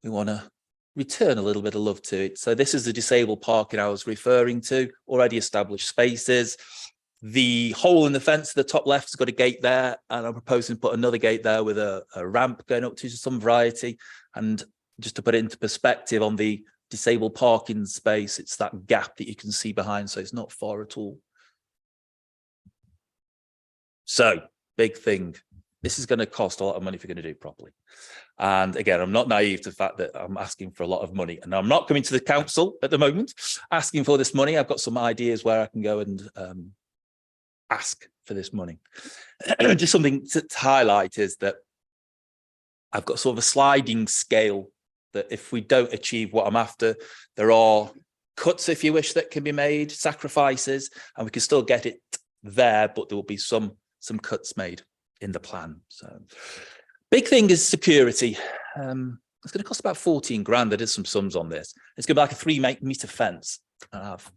we want to return a little bit of love to it. So this is the disabled parking I was referring to, already established spaces. The hole in the fence at the top left has got a gate there, and I'm proposing to put another gate there with a ramp going up to some variety. And just to put it into perspective on the disabled parking space, it's that gap that you can see behind, so it's not far at all. So, big thing. This is going to cost a lot of money if you're going to do it properly. And again, I'm not naive to the fact that I'm asking for a lot of money, and I'm not coming to the council at the moment asking for this money. I've got some ideas where I can go and ask for this money. Just something to highlight is that I've got sort of a sliding scale that if we don't achieve what I'm after, there are cuts, if you wish, that can be made, sacrifices, and we can still get it there, but there will be some cuts made in the plan. So big thing is security. It's going to cost about 14 grand. I did some sums on this. It's going to be like a 3-meter fence. And I've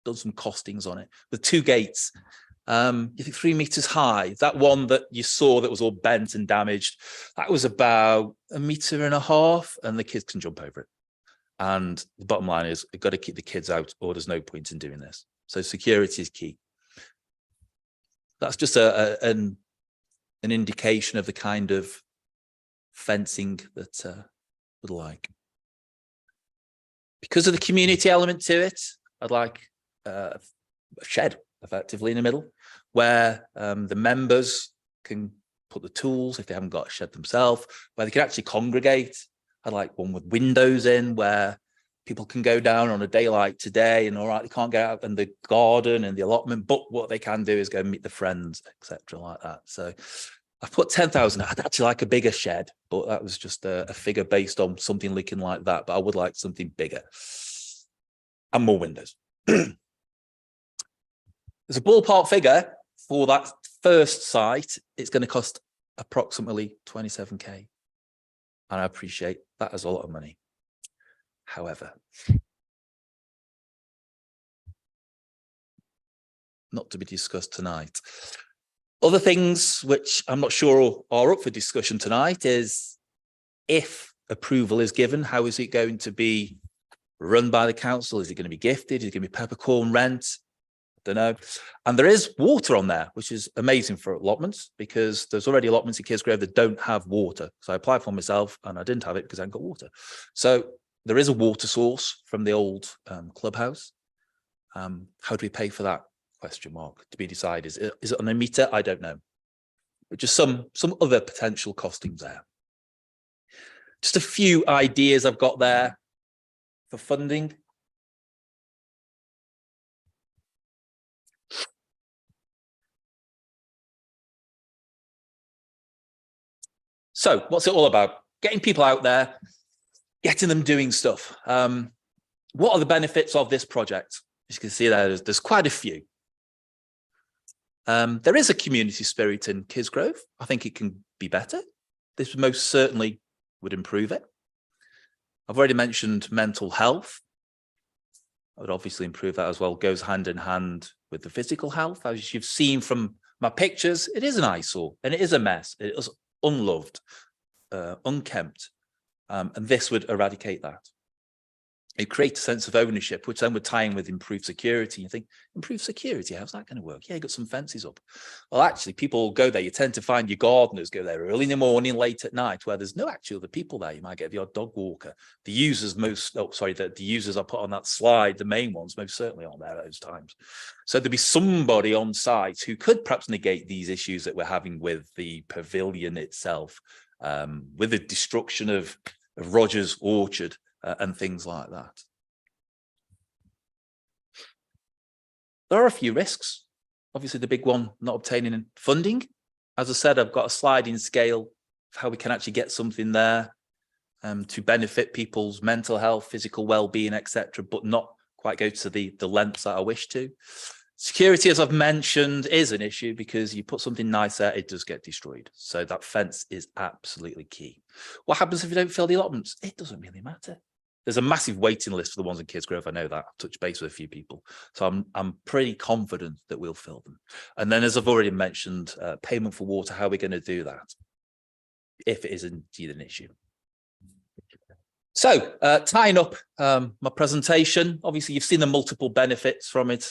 done some costings on it with 2 gates. You think 3 meters high? That one that you saw that was all bent and damaged, that was about 1.5 meters, and the kids can jump over it. And the bottom line is, we've got to keep the kids out, or there's no point in doing this. So security is key. That's just an indication of the kind of fencing that would like. Because of the community element to it, I'd like a shed effectively in the middle where the members can put the tools if they haven't got a shed themselves, where they can actually congregate. I'd like one with windows in where people can go down on a day like today and all right, they can't get out in the garden and the allotment, but what they can do is go and meet the friends, etc. like that. So I've put 10,000. I'd actually like a bigger shed, but that was just a figure based on something looking like that. But I would like something bigger and more windows. There's a ballpark figure for that first site. It's going to cost approximately 27k. And I appreciate that as a lot of money. However, not to be discussed tonight. Other things which I'm not sure are up for discussion tonight is if approval is given, how is it going to be run by the council? Is it going to be gifted? Is it going to be peppercorn rent? I don't know. And there is water on there, which is amazing for allotments because there's already allotments in Kisgrave that don't have water. So I applied for myself and I didn't have it because I hadn't got water. So there is a water source from the old clubhouse. How do we pay for that? Question mark to be decided. Is it on a meter? I don't know. But just some other potential costings there. Just a few ideas I've got there for funding. So what's it all about? Getting people out there, getting them doing stuff. What are the benefits of this project? As you can see there's quite a few. There is a community spirit in Kisgrove. I think it can be better. This most certainly would improve it. I've already mentioned mental health. I would obviously improve that as well. Goes hand in hand with the physical health. As you've seen from my pictures, it is an eyesore and it is a mess. It is unloved, unkempt, and this would eradicate that. It creates a sense of ownership, which then would tie in with improved security. You think, improved security, how's that going to work? Yeah, you got some fences up. Well, actually, people go there. You tend to find your gardeners go there early in the morning, late at night, where there's no actual other people there. You might get the odd dog walker. The users the users I put on that slide, the main ones, most certainly aren't there at those times. So there'd be somebody on site who could perhaps negate these issues that we're having with the pavilion itself, with the destruction of Rogers Orchard, and things like that. There are a few risks. Obviously, the big one, not obtaining funding. As I said, I've got a sliding scale of how we can actually get something there to benefit people's mental health, physical well-being, etc., but not quite go to the lengths that I wish to. Security, as I've mentioned, is an issue because you put something nice there, it does get destroyed. So that fence is absolutely key. What happens if you don't fill the allotments? It doesn't really matter. There's a massive waiting list for the ones in Kisgrove. I know that. I've touched base with a few people. So I'm pretty confident that we'll fill them. And then, as I've already mentioned, payment for water, how are we going to do that if it is indeed an issue? So tying up my presentation, obviously you've seen the multiple benefits from it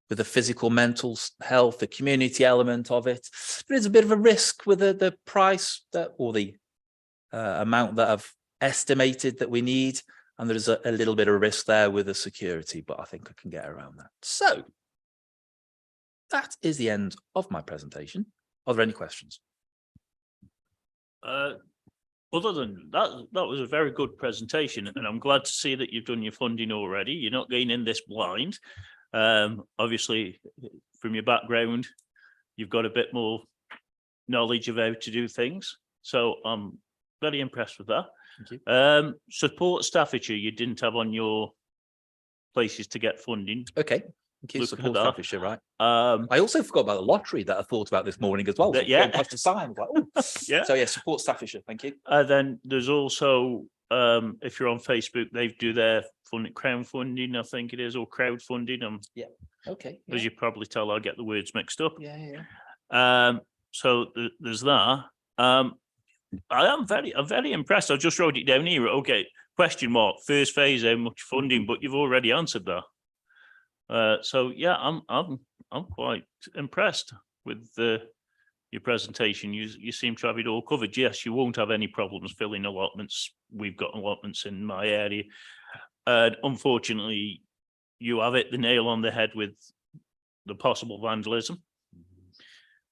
with the physical, mental health, the community element of it. There is a bit of a risk with the price that, or the amount that I've estimated that we need. And there's a little bit of risk there with the security, but I think I can get around that. So that is the end of my presentation. Are there any questions? Other than that, that was a very good presentation, and I'm glad to see that you've done your funding already. You're not going in this blind. Obviously, from your background, you've got a bit more knowledge of how to do things. So I'm very impressed with that. Thank you. Support Staffordshire, you didn't have on your places to get funding. Okay. Thank you. Look Support at that. Staffordshire, right? I also forgot about the lottery that I thought about this morning as well. So Yeah. past the sign. Like, oh. Yeah. So yeah, Support Staffordshire. Thank you. Then there's also, if you're on Facebook, they do their crowdfunding, I think it is, or crowdfunding. Yeah. Okay. As you probably tell, I get the words mixed up. Yeah. So there's that. I'm very impressed. I just wrote it down here. Okay, question mark, first phase, how much funding? But you've already answered that. So yeah, I'm quite impressed with your presentation. You seem to have it all covered. Yes, you won't have any problems filling allotments. We've got allotments in my area. Unfortunately, you have hit the nail on the head with the possible vandalism,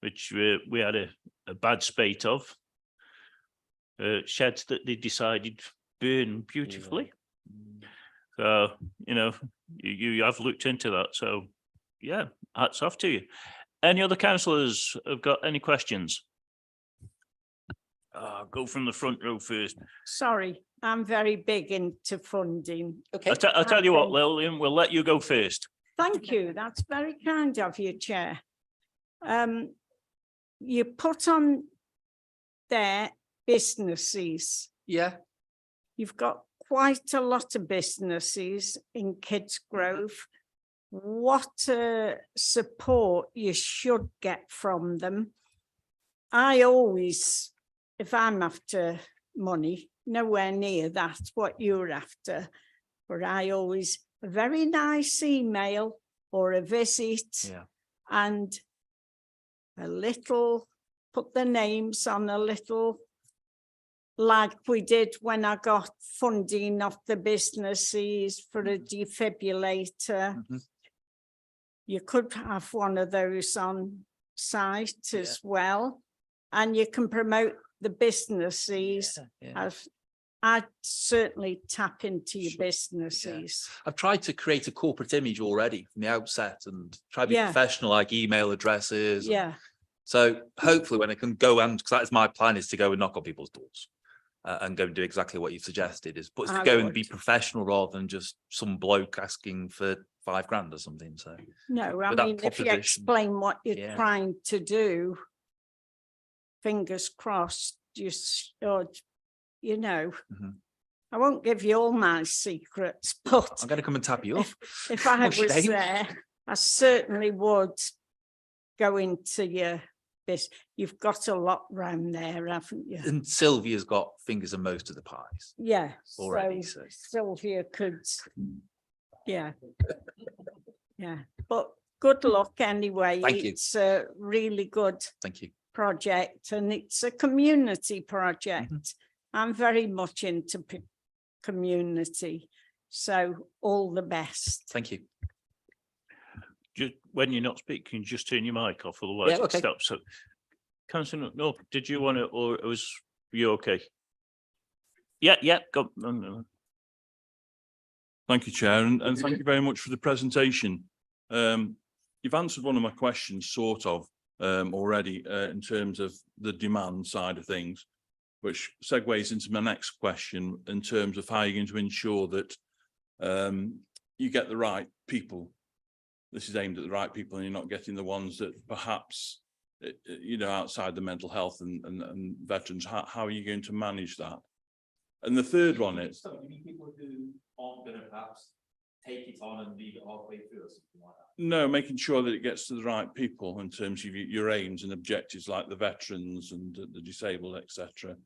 which we had a bad spate of. Sheds that they decided burn beautifully. So, you have looked into that. So, yeah, hats off to you. Any other councillors have got any questions? Go from the front row first. Sorry, I'm very big into funding. Okay. I'll tell you what, Lillian, we'll let you go first. Thank you. That's very kind of you, Chair. You put on there businesses. Yeah. You've got quite a lot of businesses in Kisgrove. What support you should get from them. I always, if I'm after money, nowhere near that's what you're after, but I always, a very nice email or a visit, and a little, put the names on a little, like we did when I got funding of the businesses for a defibrillator. You could have one of those on site as well, and you can promote the businesses. I'd certainly tap into your businesses. I've tried to create a corporate image already from the outset and try to be Yeah. professional, like email addresses. Yeah, So hopefully when I can go and, because that is my plan, is to go and knock on people's doors and go and do exactly what you've suggested, is but to I go and would. be professional rather than just some bloke asking for £5,000 or something. So no, I With that mean, if you proposition, explain what you're yeah. trying to do, fingers crossed, or, you know, Mhm. I won't give you all my secrets, but I'm going to come and tap you up. if I No was shame. there, I certainly would go into your this. You've got a lot round there, haven't you? And Sylvia's got fingers in most of the pies. Yeah, Already, so so. Sylvia could, yeah. Yeah, but good luck anyway. Thank you. It's a really good Thank you. project and it's a community project. Mm-hmm. I'm very much into community, so all the best. Thank you. Just when you're not speaking, just turn your mic off, otherwise Yeah, it okay. stops. So, Councillor, no, did you want to, or was you okay? Yeah, go. No. Thank you, Chair, and thank you very much for the presentation. You've answered one of my questions, sort of, already, in terms of the demand side of things, which segues into my next question in terms of how you're going to ensure that you get the right people. This is aimed at the right people, and you're not getting the ones that perhaps, you know, outside the mental health and veterans. How are you going to manage that? And the third one is, So you mean people who aren't going to perhaps take it on and leave it halfway through or something like that? no, making sure that it gets to the right people in terms of your aims and objectives, like the veterans and the disabled, etc.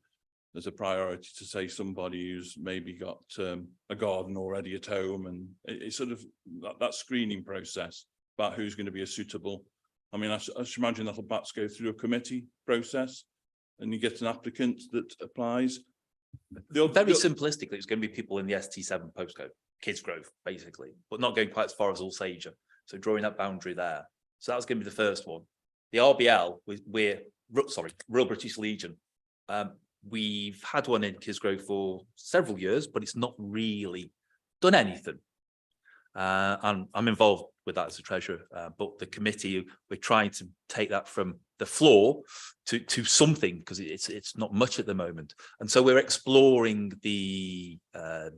There's a priority to say somebody who's maybe got a garden already at home, and it's sort of that screening process about who's going to be a suitable. I mean, I should imagine that'll perhaps go through a committee process, and you get an applicant that applies. Very simplistically, it's going to be people in the ST7 postcode, Kidsgrove, basically, but not going quite as far as Alsager. So drawing that boundary there. So that's going to be the first one. The RBL, Royal British Legion. We've had one in Kidsgrove for several years, but it's not really done anything. And I'm involved with that as a treasurer, but the committee, we're trying to take that from the floor to something, because it's not much at the moment. And so we're exploring the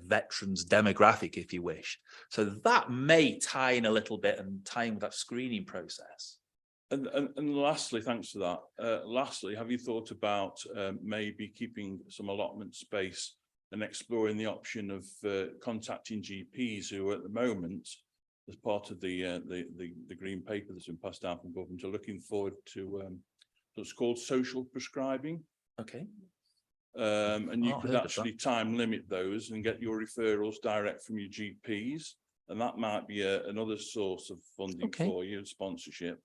veterans demographic, if you wish. So that may tie in a little bit and tie in with that screening process. And lastly, thanks for that. Lastly, have you thought about maybe keeping some allotment space and exploring the option of contacting GPs who at the moment, as part of the green paper that's been passed down from government, are looking forward to what's called social prescribing. Okay. And you Not could heard of actually time limit those and get your referrals direct from your GPs, and that might be another source of funding for you, sponsorship.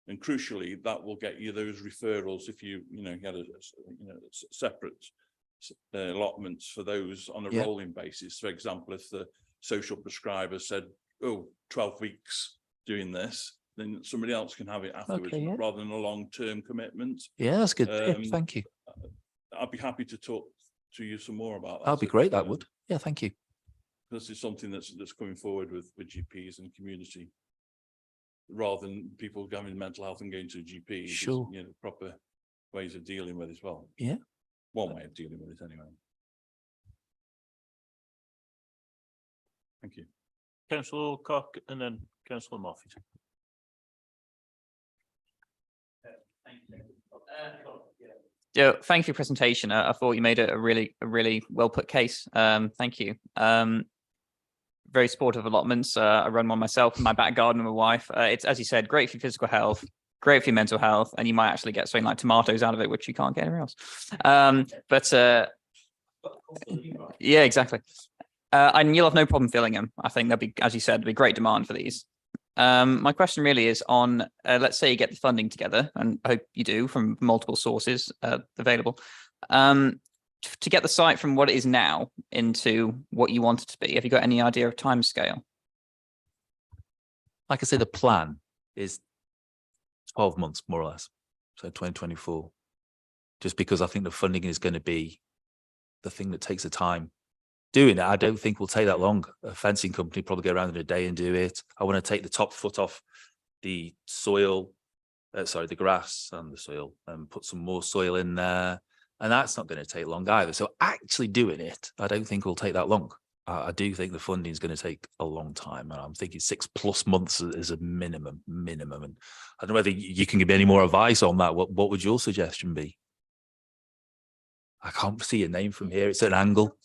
And crucially, that will get you those referrals if you had a separate allotments for those on a rolling basis. For example, if the social prescriber said, oh, 12 weeks doing this, then somebody else can have it afterwards, rather than a long-term commitment. Yeah, that's good. Thank you. I'd be happy to talk to you some more about that. That'd be great, that would. Yeah, thank you. This is something that's coming forward with GPs and community, rather than people having mental health and going to GPs. Sure. Proper ways of dealing with it as well. Yeah. One way of dealing with it anyway. Thank you. Councillor Cock and then Councillor Moffat. Yeah, thank you for your presentation. I thought you made a really well put case. Thank you. Very supportive of allotments. I run one myself in my back garden with my wife. It's, as you said, great for your physical health, great for your mental health, and you might actually get something like tomatoes out of it, which you can't get anywhere else. Yeah, exactly. And you'll have no problem filling them. I think there'll be, as you said, there'll be great demand for these. My question really is on, let's say you get the funding together, and I hope you do from multiple sources available, to get the site from what it is now into what you want it to be. Have you got any idea of timescale? Like I say, the plan is 12 months, more or less. So 2024, just because I think the funding is going to be the thing that takes the time doing it. I don't think will take that long. A fencing company probably go around in a day and do it. I want to take the top foot off the soil, the grass and the soil, and put some more soil in there. And that's not going to take long either. So actually doing it, I don't think will take that long. I do think the funding is going to take a long time. And I'm thinking 6+ months is a minimum. And I don't know whether you can give me any more advice on that. What would your suggestion be? I can't see your name from here. It's an angle.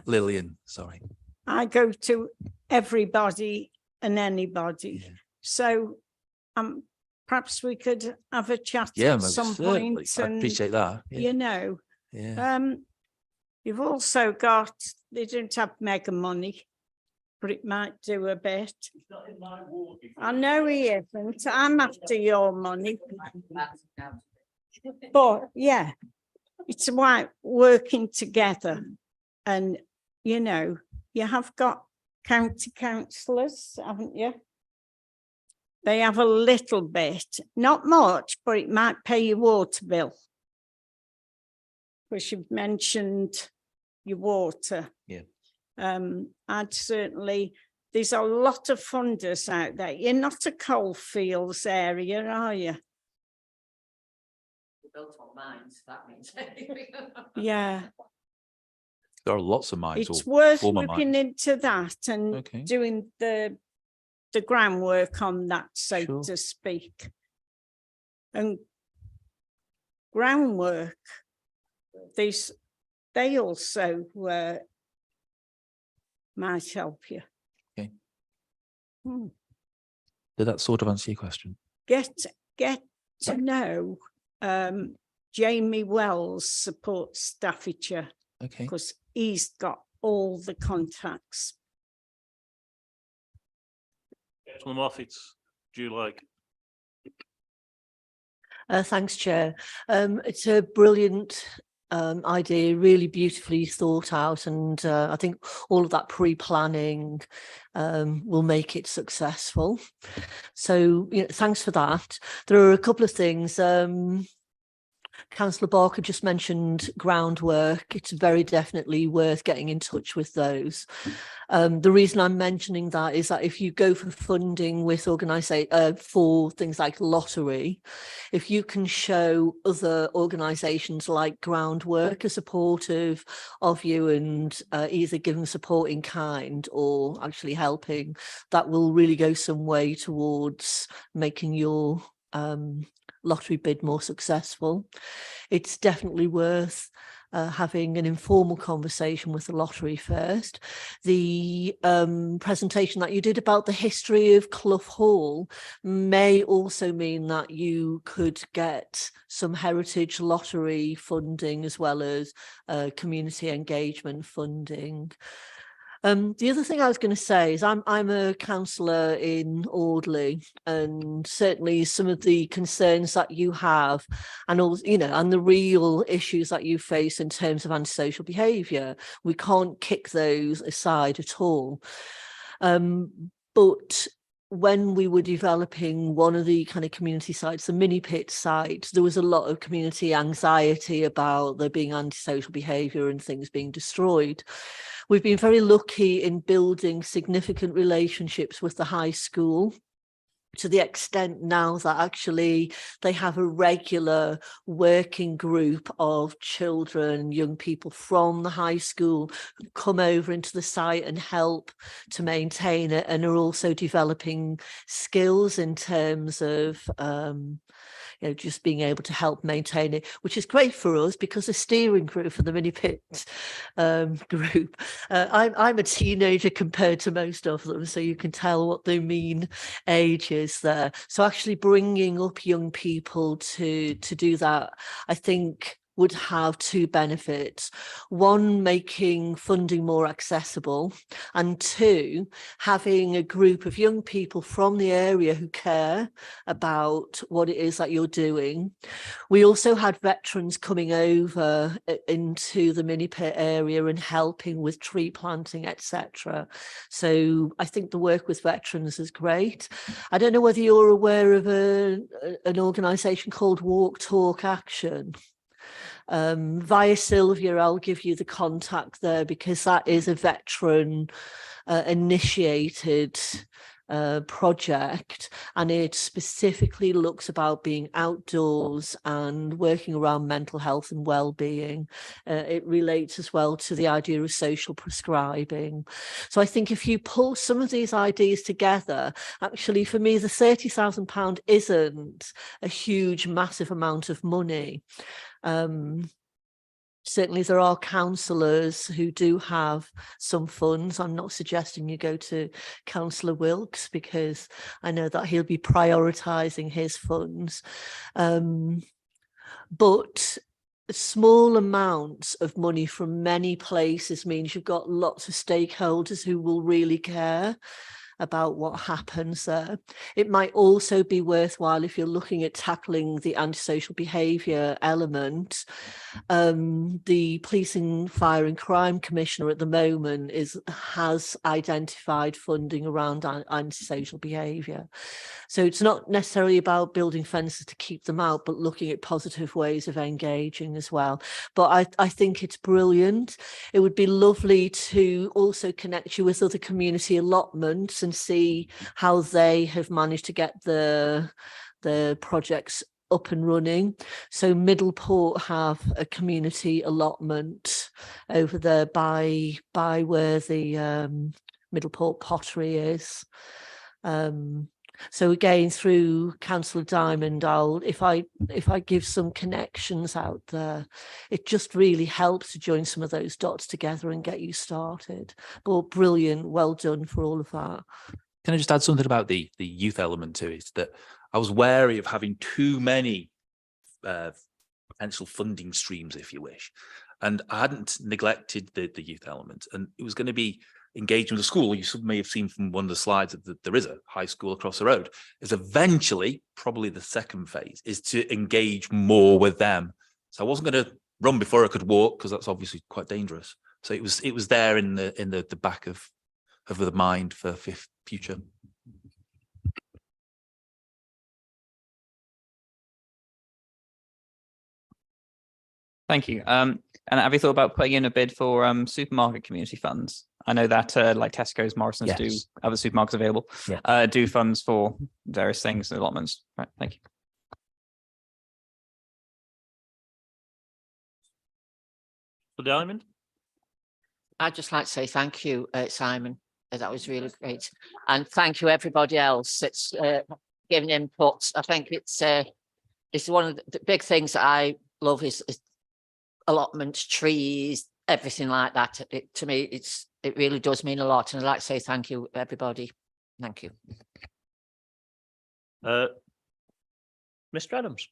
Lillian, sorry. I go to everybody and anybody. Yeah. So perhaps we could have a chat Yeah, at most some certainly. point. I And, appreciate that. Yeah. you know, Yeah. you've also got, they don't have mega money, but it might do a bit. I know he isn't. I'm after your money. But yeah, it's about working together. And, you know, you have got county councillors, haven't you? They have a little bit, not much, but it might pay your water bill. Because you've mentioned your water. Yeah. I'd certainly, there's a lot of funders out there. You're not a coalfields area, are you? Built on mines, that means anything. Yeah. There are lots of mines. It's or worth former looking mines. into that and Okay. doing the groundwork on that, so Sure. to speak. And groundwork, they also might help you. Okay. Hmm. Did that sort of answer your question? Get to know Jamie Wells supports Staffordshire, Okay. because he's got all the contacts. Councillor Moffat, do you like? Thanks, Chair. It's a brilliant idea, really beautifully thought out, and I think all of that pre-planning will make it successful. So, you know, thanks for that. There are a couple of things. Councillor Barker just mentioned groundwork. It's very definitely worth getting in touch with those. The reason I'm mentioning that is that if you go for funding with for things like lottery, if you can show other organisations like Groundwork are supportive of you and either giving support in kind or actually helping, that will really go some way towards making your lottery bid more successful. It's definitely worth having an informal conversation with the lottery first. The presentation that you did about the history of Clough Hall may also mean that you could get some heritage lottery funding as well as community engagement funding. The other thing I was going to say is I'm a councillor in Audley, and certainly some of the concerns that you have, and also, you know, and the real issues that you face in terms of antisocial behaviour, we can't kick those aside at all. But when we were developing one of the kind of community sites, the mini pit site, there was a lot of community anxiety about there being antisocial behaviour and things being destroyed. We've been very lucky in building significant relationships with the high school, to the extent now that actually they have a regular working group of children, young people from the high school who come over into the site and help to maintain it, and are also developing skills in terms of you know, just being able to help maintain it, which is great for us because the steering group for the mini pit group, I'm a teenager compared to most of them, so you can tell what the mean age is there. So actually bringing up young people to do that, I think would have two benefits. One, making funding more accessible, and two, having a group of young people from the area who care about what it is that you're doing. We also had veterans coming over into the mini pit area and helping with tree planting, etc. So I think the work with veterans is great. I don't know whether you're aware of an organisation called Walk Talk Action. Via Sylvia, I'll give you the contact there because that is a veteran initiated project, and it specifically looks about being outdoors and working around mental health and well-being. It relates as well to the idea of social prescribing. So I think if you pull some of these ideas together, actually for me the £30,000 isn't a huge massive amount of money. Certainly there are councillors who do have some funds. I'm not suggesting you go to Councillor Wilkes because I know that he'll be prioritising his funds. But small amounts of money from many places means you've got lots of stakeholders who will really care about what happens there. It might also be worthwhile if you're looking at tackling the antisocial behaviour element. The Policing, Fire and Crime Commissioner at the moment has identified funding around antisocial behaviour. So it's not necessarily about building fences to keep them out, but looking at positive ways of engaging as well. But I think it's brilliant. It would be lovely to also connect you with other community allotments and see how they have managed to get the projects up and running. So Middleport have a community allotment over there by where the Middleport Pottery is. So again, through Councillor Diamond, if I give some connections out there, it just really helps to join some of those dots together and get you started. But brilliant, well done for all of that. Can I just add something about the youth element to it? That I was wary of having too many potential funding streams, if you wish, and I hadn't neglected the youth element, and it was going to be engaging with the school. You may have seen from one of the slides that there is a high school across the road. Is eventually, probably the second phase, is to engage more with them. So I wasn't going to run before I could walk because that's obviously quite dangerous. So it was there in the back of the mind for future. Thank you. And have you thought about putting in a bid for supermarket community funds? I know that like Tesco's, Morrison's do, other supermarkets available, do funds for various things and allotments. Right, thank you. For Diamond? I'd just like to say thank you, Simon. That was really great. And thank you, everybody else that's giving input. I think it's one of the big things that I love is allotments, trees, everything like that. To me, it really does mean a lot. And I'd like to say thank you, everybody. Thank you. Mr. Adams.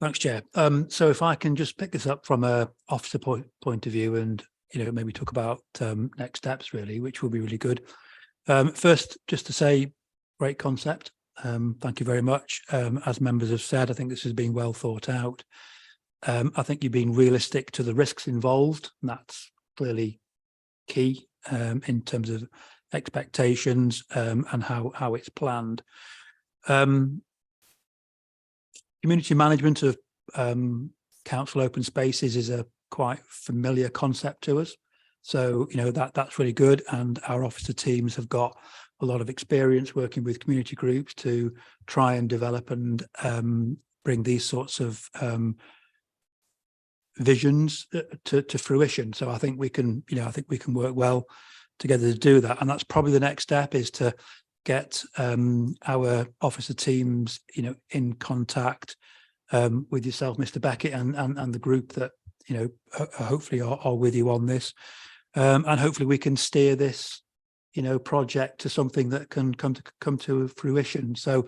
Thanks, Chair. So if I can just pick this up from a officer point of view and, maybe talk about next steps, really, which will be really good. First, just to say, great concept. Thank you very much. As members have said, I think this has been well thought out. I think you've been realistic to the risks involved. And that's clearly key in terms of expectations and how it's planned. Community management of council open spaces is a quite familiar concept to us. So, that's really good. And our officer teams have got a lot of experience working with community groups to try and develop and bring these sorts of visions to fruition. So I think we can, work well together to do that. And that's probably the next step, is to get our officer teams, in contact with yourself, Mr. Beckett, and the group that, hopefully are with you on this. And hopefully we can steer this, project to something that can come to fruition. So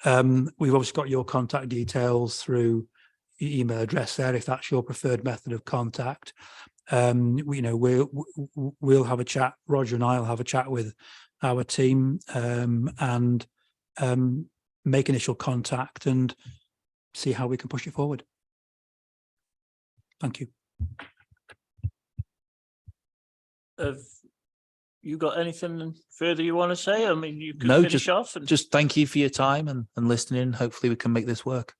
we've obviously got your contact details through your email address there, if that's your preferred method of contact. We'll have a chat. Roger and I will have a chat with our team and make initial contact and see how we can push it forward. Thank you. Have you got anything further you want to say? I mean, you can finish off. And just thank you for your time and listening. Hopefully we can make this work.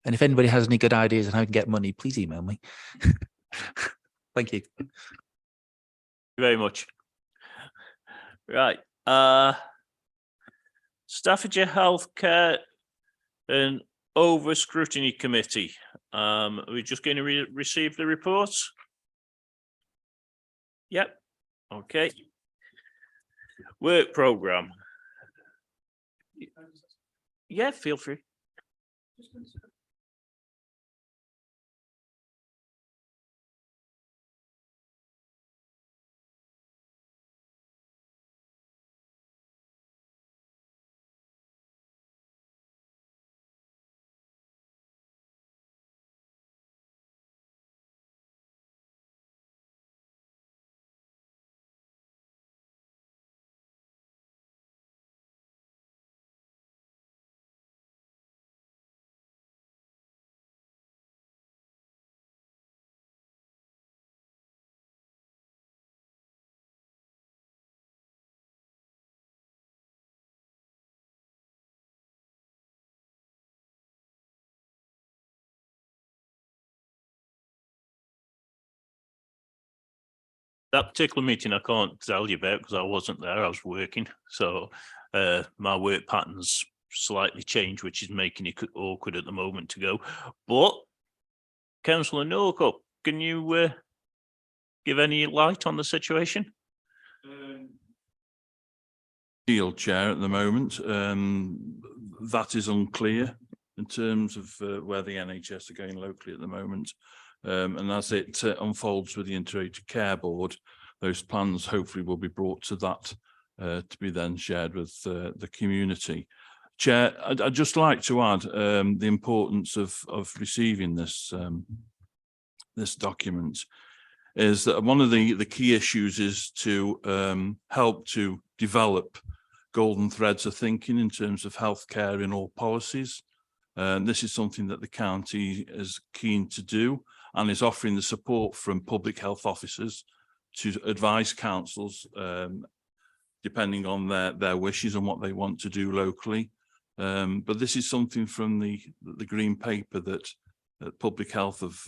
And if anybody has any good ideas on how to get money, please email me. Thank you. Thank you very much. Right. Staffordshire Healthcare and Over Scrutiny Committee. Are we just going to receive the reports? Yep. Okay. Work programme. Yeah, feel free. That particular meeting I can't tell you about because I wasn't there, I was working. So my work pattern's slightly changed, which is making it awkward at the moment to go. But Councillor Norcup, can you give any light on the situation? Deal chair at the moment. That is unclear in terms of where the NHS are going locally at the moment. And as it unfolds with the Integrated Care Board, those plans hopefully will be brought to that to be then shared with the community. Chair, I'd just like to add the importance of receiving this this document is that one of the key issues is to help to develop golden threads of thinking in terms of healthcare in all policies. This is something that the county is keen to do and is offering the support from public health officers to advise councils depending on their wishes and what they want to do locally. But this is something from the green paper that Public Health have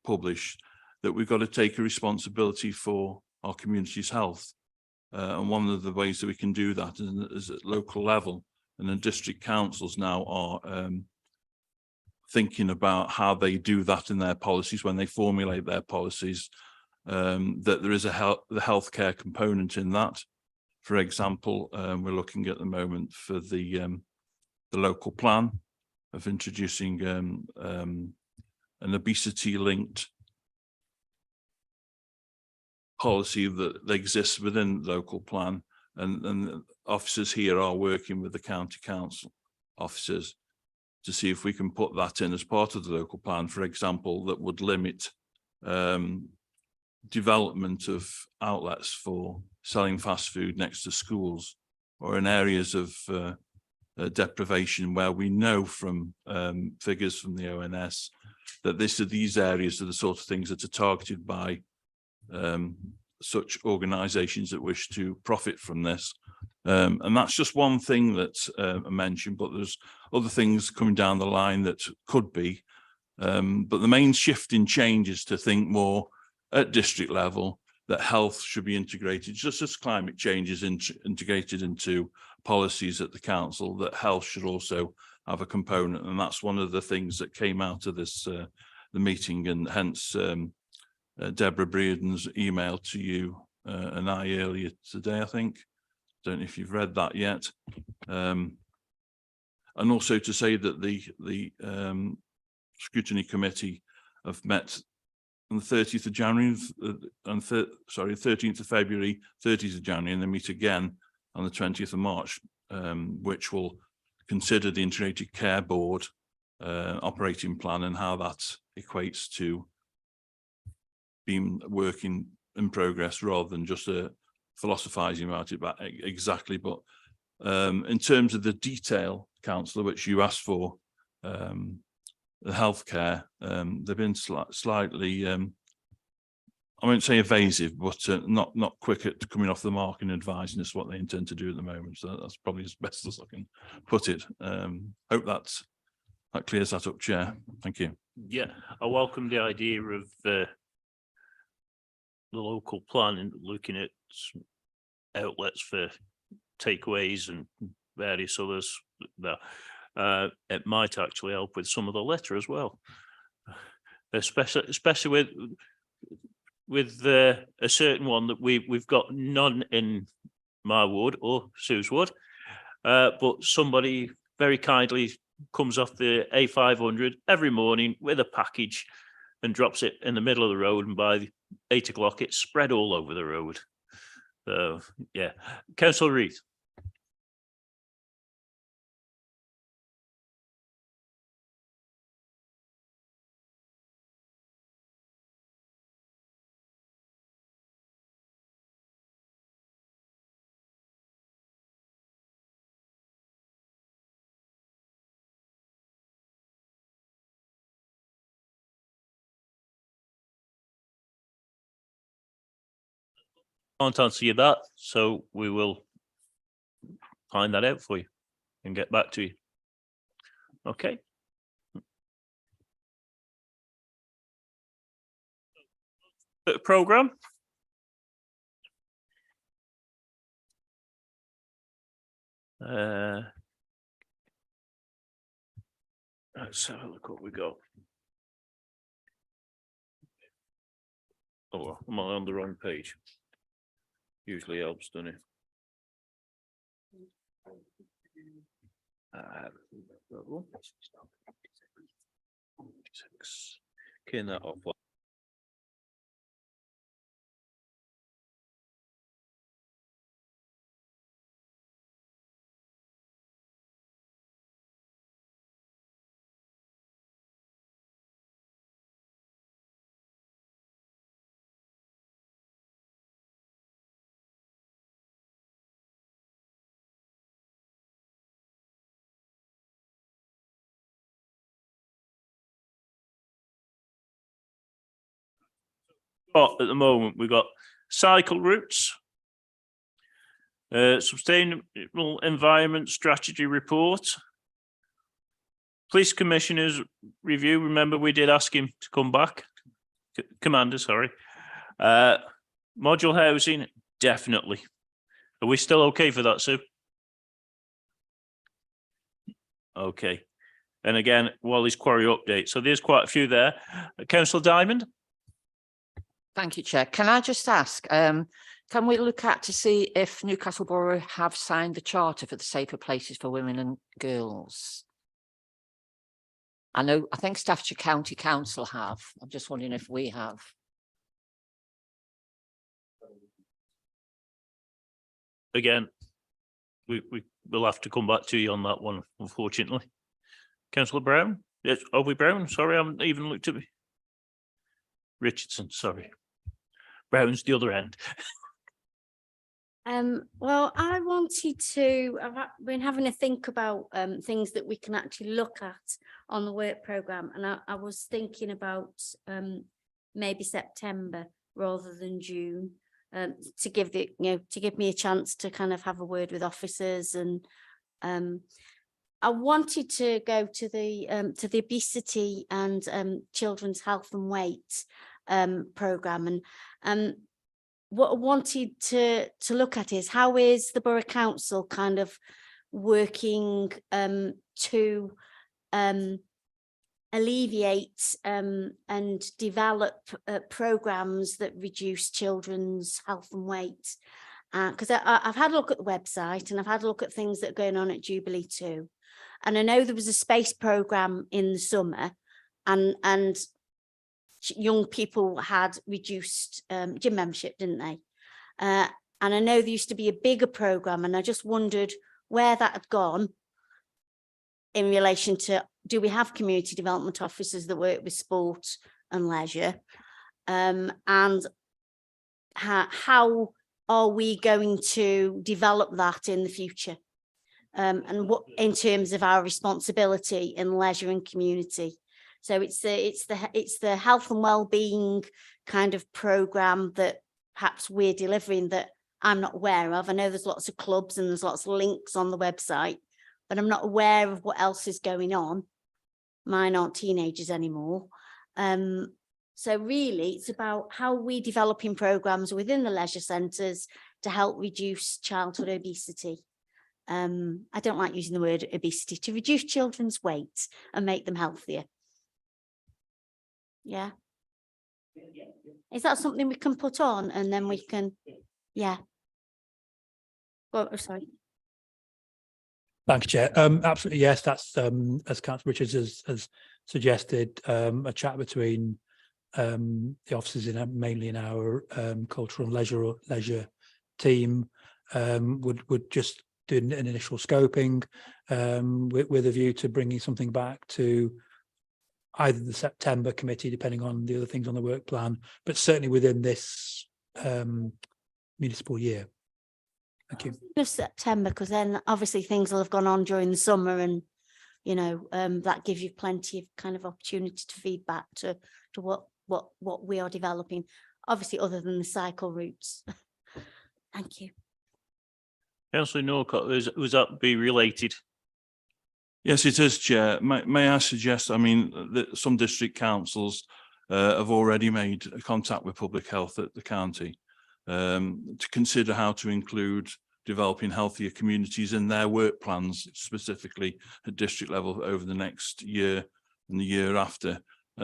published, that we've got to take a responsibility for our community's health. And one of the ways that we can do that is at local level, and the district councils now are thinking about how they do that in their policies when they formulate their policies, that there is the healthcare component in that. For example, we're looking at the moment for the local plan of introducing an obesity-linked policy that exists within the local plan, and officers here are working with the county council officers to see if we can put that in as part of the local plan, for example, that would limit development of outlets for selling fast food next to schools or in areas of deprivation where we know from figures from the ONS that these areas are the sort of things that are targeted by such organisations that wish to profit from this. And that's just one thing that I mentioned, but there's other things coming down the line that could be. But the main shift in change is to think more at district level that health should be integrated, just as climate change is integrated into policies at the council, that health should also have a component. And that's one of the things that came out of this the meeting, and hence Deborah Brereden's email to you and I earlier today, I think. Don't know if you've read that yet. And also to say that the Scrutiny Committee have met on the 30th of January, 13th of February, 30th of January, and they meet again on the 20th of March, which will consider the Integrated Care Board operating plan and how that equates to being working in progress rather than just philosophizing about it exactly. But in terms of the detail, Councillor, which you asked for, the healthcare, they've been slightly, I won't say evasive, but not quick at coming off the mark and advising us what they intend to do at the moment. So that's probably as best as I can put it. Hope that's that clears that up, Chair. Thank you. Yeah, I welcome the idea of the local planning, looking at outlets for takeaways and various others. It might actually help with some of the litter as well, especially with a certain one that we've got none in my ward or Sue's ward, but somebody very kindly comes off the A500 every morning with a package and drops it in the middle of the road, and by 8 o'clock it's spread all over the road. So yeah, Councillor Reid. Can't answer you that, so we will find that out for you and get back to you. Okay. Program. Let's have a look what we got. Oh, am I on the wrong page? Usually helps, doesn't it? Can that off? At the moment, we've got cycle routes, sustainable environment strategy report, police commissioner's review. Remember, we did ask him to come back. Commander, sorry. Modular housing, definitely. Are we still okay for that, Sue? Okay. And again, Walleys Quarry update. So there's quite a few there. Councillor Diamond. Thank you, Chair. Can I just ask, can we look at to see if Newcastle Borough have signed the charter for the safer places for women and girls? I think Staffordshire County Council have. I'm just wondering if we have. Again, we will have to come back to you on that one, unfortunately. Councillor Brown? Yes, are we Brown? Sorry, I haven't even looked at me. Richardson, sorry. Brown's the other end. Well, I wanted to, I've been having a think about things that we can actually look at on the work programme, and I was thinking about maybe September rather than June, to give me a chance to kind of have a word with officers. And I wanted to go to the obesity and children's health and weight programme, and what I wanted to look at is how is the Borough Council kind of working to alleviate and develop programmes that reduce children's health and weight. Because I've had a look at the website and I've had a look at things that are going on at Jubilee too. And I know there was a space programme in the summer, and young people had reduced gym membership, didn't they? And I know there used to be a bigger programme, and I just wondered where that had gone in relation to, do we have community development officers that work with sport and leisure? And how are we going to develop that in the future? And what in terms of our responsibility in leisure and community? So it's the health and wellbeing kind of programme that perhaps we're delivering that I'm not aware of. I know there's lots of clubs and there's lots of links on the website, but I'm not aware of what else is going on. mine aren't teenagers anymore. So really, it's about how we're developing programmes within the leisure centres to help reduce childhood obesity. I don't like using the word obesity, to reduce children's weight and make them healthier. Yeah. Is that something we can put on and then we can, yeah. Well, sorry. Thanks, Chair. Absolutely, yes, that's as Councillor Richards has suggested, a chat between the officers mainly in our cultural and leisure team would just do an initial scoping with a view to bringing something back to either the September committee, depending on the other things on the work plan, but certainly within this municipal year. Thank you. Just September, because then obviously things will have gone on during the summer, and you know that gives you plenty of kind of opportunity to feedback to what we are developing. Obviously, other than the cycle routes. Thank you. Councillor Norcott, was that be related? Yes, it is, Chair. May I suggest, I mean, that some district councils have already made contact with public health at the county to consider how to include developing healthier communities in their work plans, specifically at district level over the next year and the year after.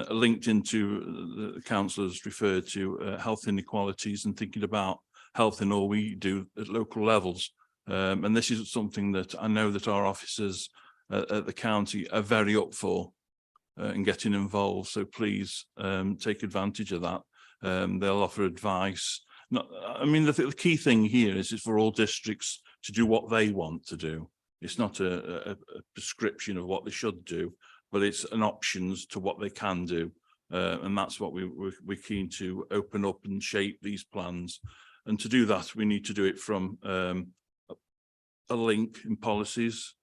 Linked into the councillors referred to health inequalities and thinking about health in all we do at local levels. And this is something that I know that our officers at the county are very up for in getting involved. So please take advantage of that. They'll offer advice. I mean, the key thing here is for all districts to do what they want to do. It's not a prescription of what they should do, but it's an options to what they can do. And that's what we're keen to open up and shape these plans. And to do that, we need to do it from a link in policies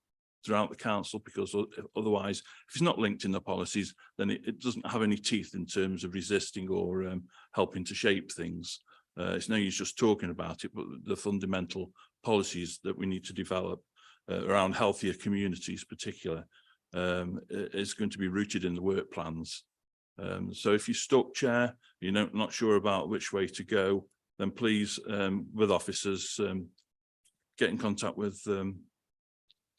throughout the council, because otherwise, if it's not linked in the policies, then it doesn't have any teeth in terms of resisting or helping to shape things. It's no use just talking about it, but the fundamental policies that we need to develop around healthier communities particular is going to be rooted in the work plans. So if you're stuck, Chair, you're not sure about which way to go, then please, with officers, get in contact with the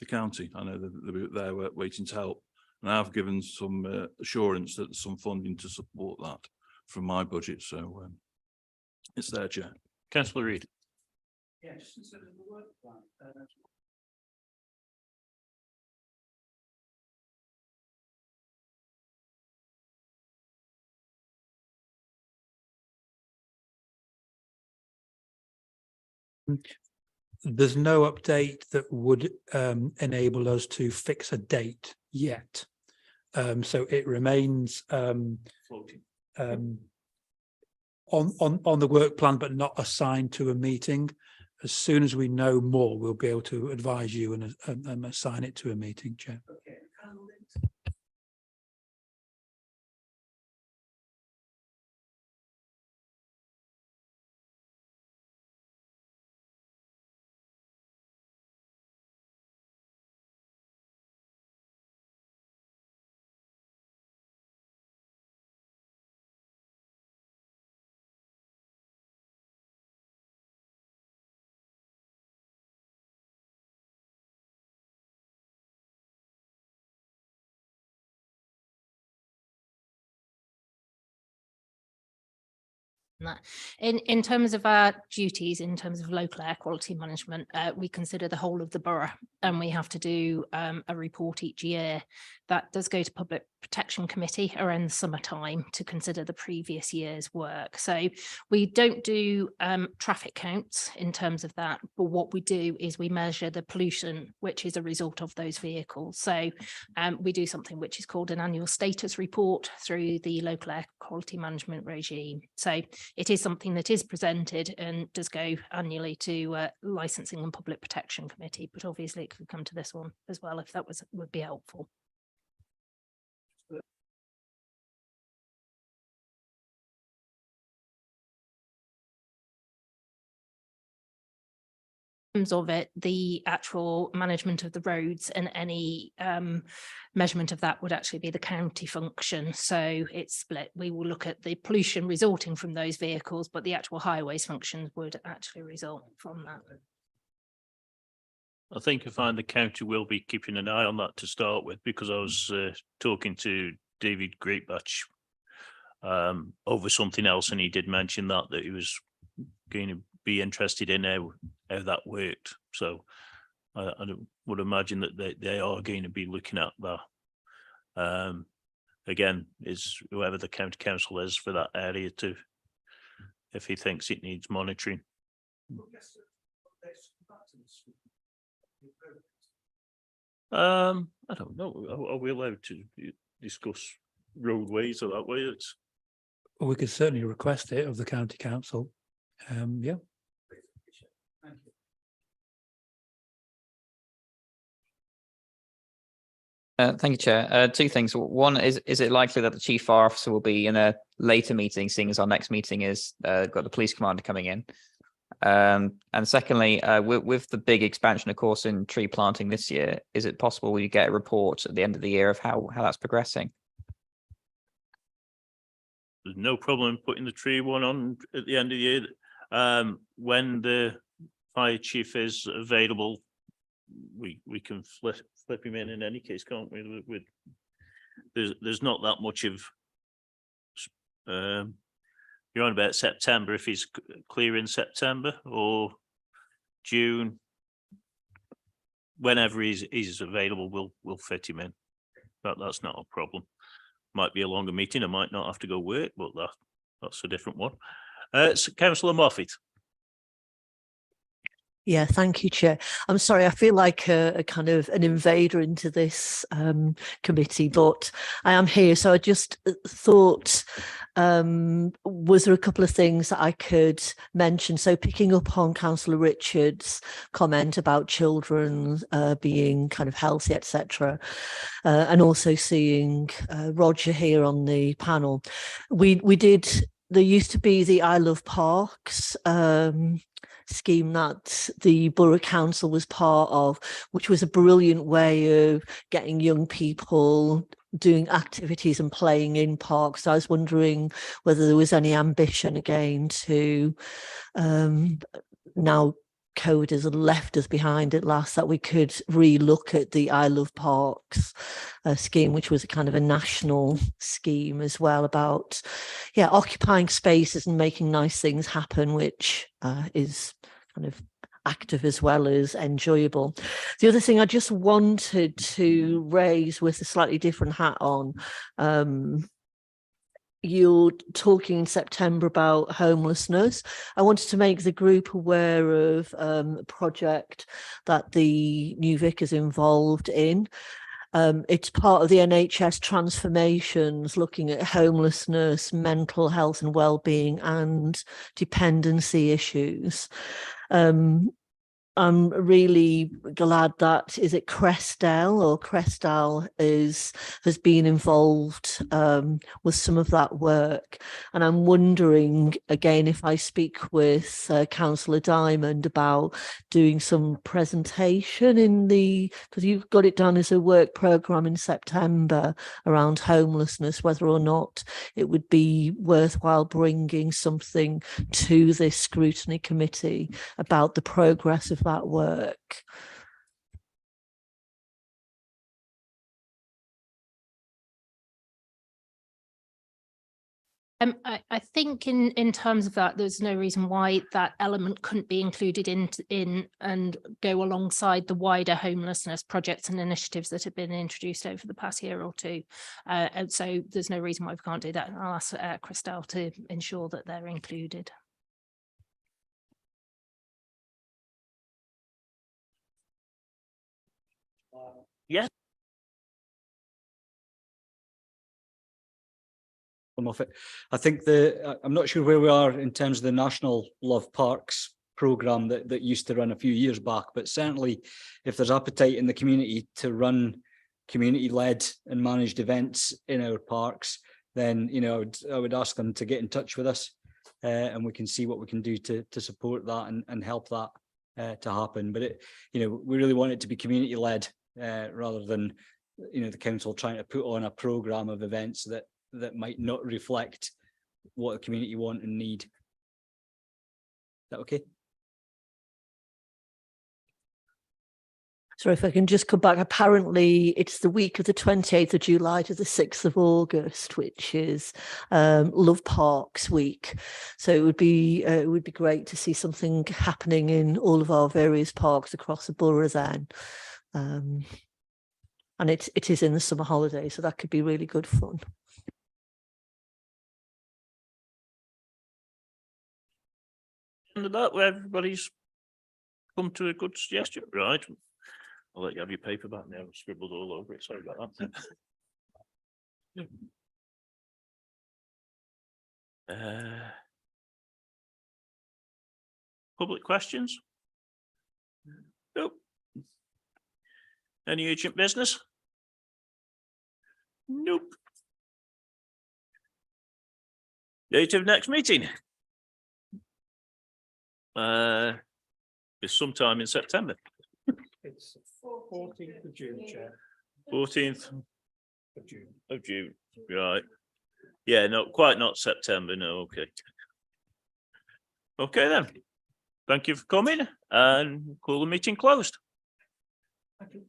county. I know that they're waiting to help. And I've given some assurance that there's some funding to support that from my budget. So it's there, Chair. Councillor Reid. Yeah, just consider the work plan. There's no update that would enable us to fix a date yet. So it remains on the work plan, but not assigned to a meeting. As soon as we know more, we'll be able to advise you and assign it to a meeting, Chair. Okay. That. In terms of our duties, in terms of local air quality management, we consider the whole of the borough, and we have to do a report each year. That does go to Public Protection Committee around the summertime to consider the previous year's work. So we don't do traffic counts in terms of that, but what we do is we measure the pollution which is a result of those vehicles. So we do something which is called an annual status report through the local air quality management regime. So it is something that is presented and does go annually to Licensing and Public Protection Committee, but obviously it could come to this one as well if that would be helpful. terms of it, the actual management of the roads and any measurement of that would actually be the county function. So it's split. We will look at the pollution resulting from those vehicles, but the actual highways functions would actually result from that. I think I find the county will be keeping an eye on that to start with, because I was talking to David Greatbatch over something else, and he did mention that he was going to be interested in how that worked. So I would imagine that they are going to be looking at that. Again, is whoever the county council is for that area to, if he thinks it needs monitoring. I don't know. Are we allowed to discuss roadways or that way? It's Well, we could certainly request it of the county council. Yeah. Thank you, Chair. Two things. One is it likely that the Chief Fire Officer will be in a later meeting, seeing as our next meeting is got the police commander coming in? And secondly, with the big expansion, of course, in tree planting this year, is it possible we get a report at the end of the year of how that's progressing? There's no problem putting the tree one on at the end of the year. When the fire chief is available, we can flip him in any case, can't we? There's not that much of you're on about September, if he's clear in September or June, whenever he's available, we'll fit him in. That's not a problem. Might be a longer meeting, I might not have to go work, but that's a different one. So Councillor Moffat. Yeah, thank you, Chair. I'm sorry, I feel like a kind of an invader into this committee, but I am here. So I just thought, was there a couple of things that I could mention? So picking up on Councillor Richards' comment about children being kind of healthy, etc., and also seeing Roger here on the panel. There used to be the I Love Parks scheme that the Borough Council was part of, which was a brilliant way of getting young people doing activities and playing in parks. So I was wondering whether there was any ambition again to now COVID has left us behind at last, that we could re-look at the I Love Parks scheme, which was a kind of a national scheme as well, about occupying spaces and making nice things happen, which is kind of active as well as enjoyable. The other thing I just wanted to raise with a slightly different hat on, you're talking in September about homelessness. I wanted to make the group aware of a project that the new Vic is involved in. It's part of the NHS transformations, looking at homelessness, mental health and well-being and dependency issues. I'm really glad that, is it Cresdale has been involved with some of that work. And I'm wondering, again, if I speak with Councillor Diamond about doing some presentation because you've got it done as a work programme in September around homelessness, whether or not it would be worthwhile bringing something to this scrutiny committee about the progress of that work. I think in terms of that, there's no reason why that element couldn't be included in and go alongside the wider homelessness projects and initiatives that have been introduced over the past year or two. And so there's no reason why we can't do that. And I'll ask Cresdale to ensure that they're included. Yes. Moffat. I think I'm not sure where we are in terms of the National Love Parks programme that used to run a few years back, but certainly if there's appetite in the community to run community-led and managed events in our parks, then I would ask them to get in touch with us and we can see what we can do to support that and help that. to happen, but we really want it to be community led rather than, the council trying to put on a programme of events that might not reflect what the community want and need. Is that okay? So if I can just come back, apparently it's the week of the 28th of July to the 6th of August, which is Love Parks Week. So it would be great to see something happening in all of our various parks across the borough then. And it is in the summer holiday, so that could be really good fun. And that where everybody's come to a good suggestion, right? I'll let you have your paper back now. I've scribbled all over it. Sorry about that. Public questions? Nope. Any urgent business? Nope. Date of next meeting? Is sometime in September. It's 14th of June, Chair. 14th Of June. of June, right. Yeah, not September, no, okay. Okay then. Thank you for coming and call the meeting closed. Thank you.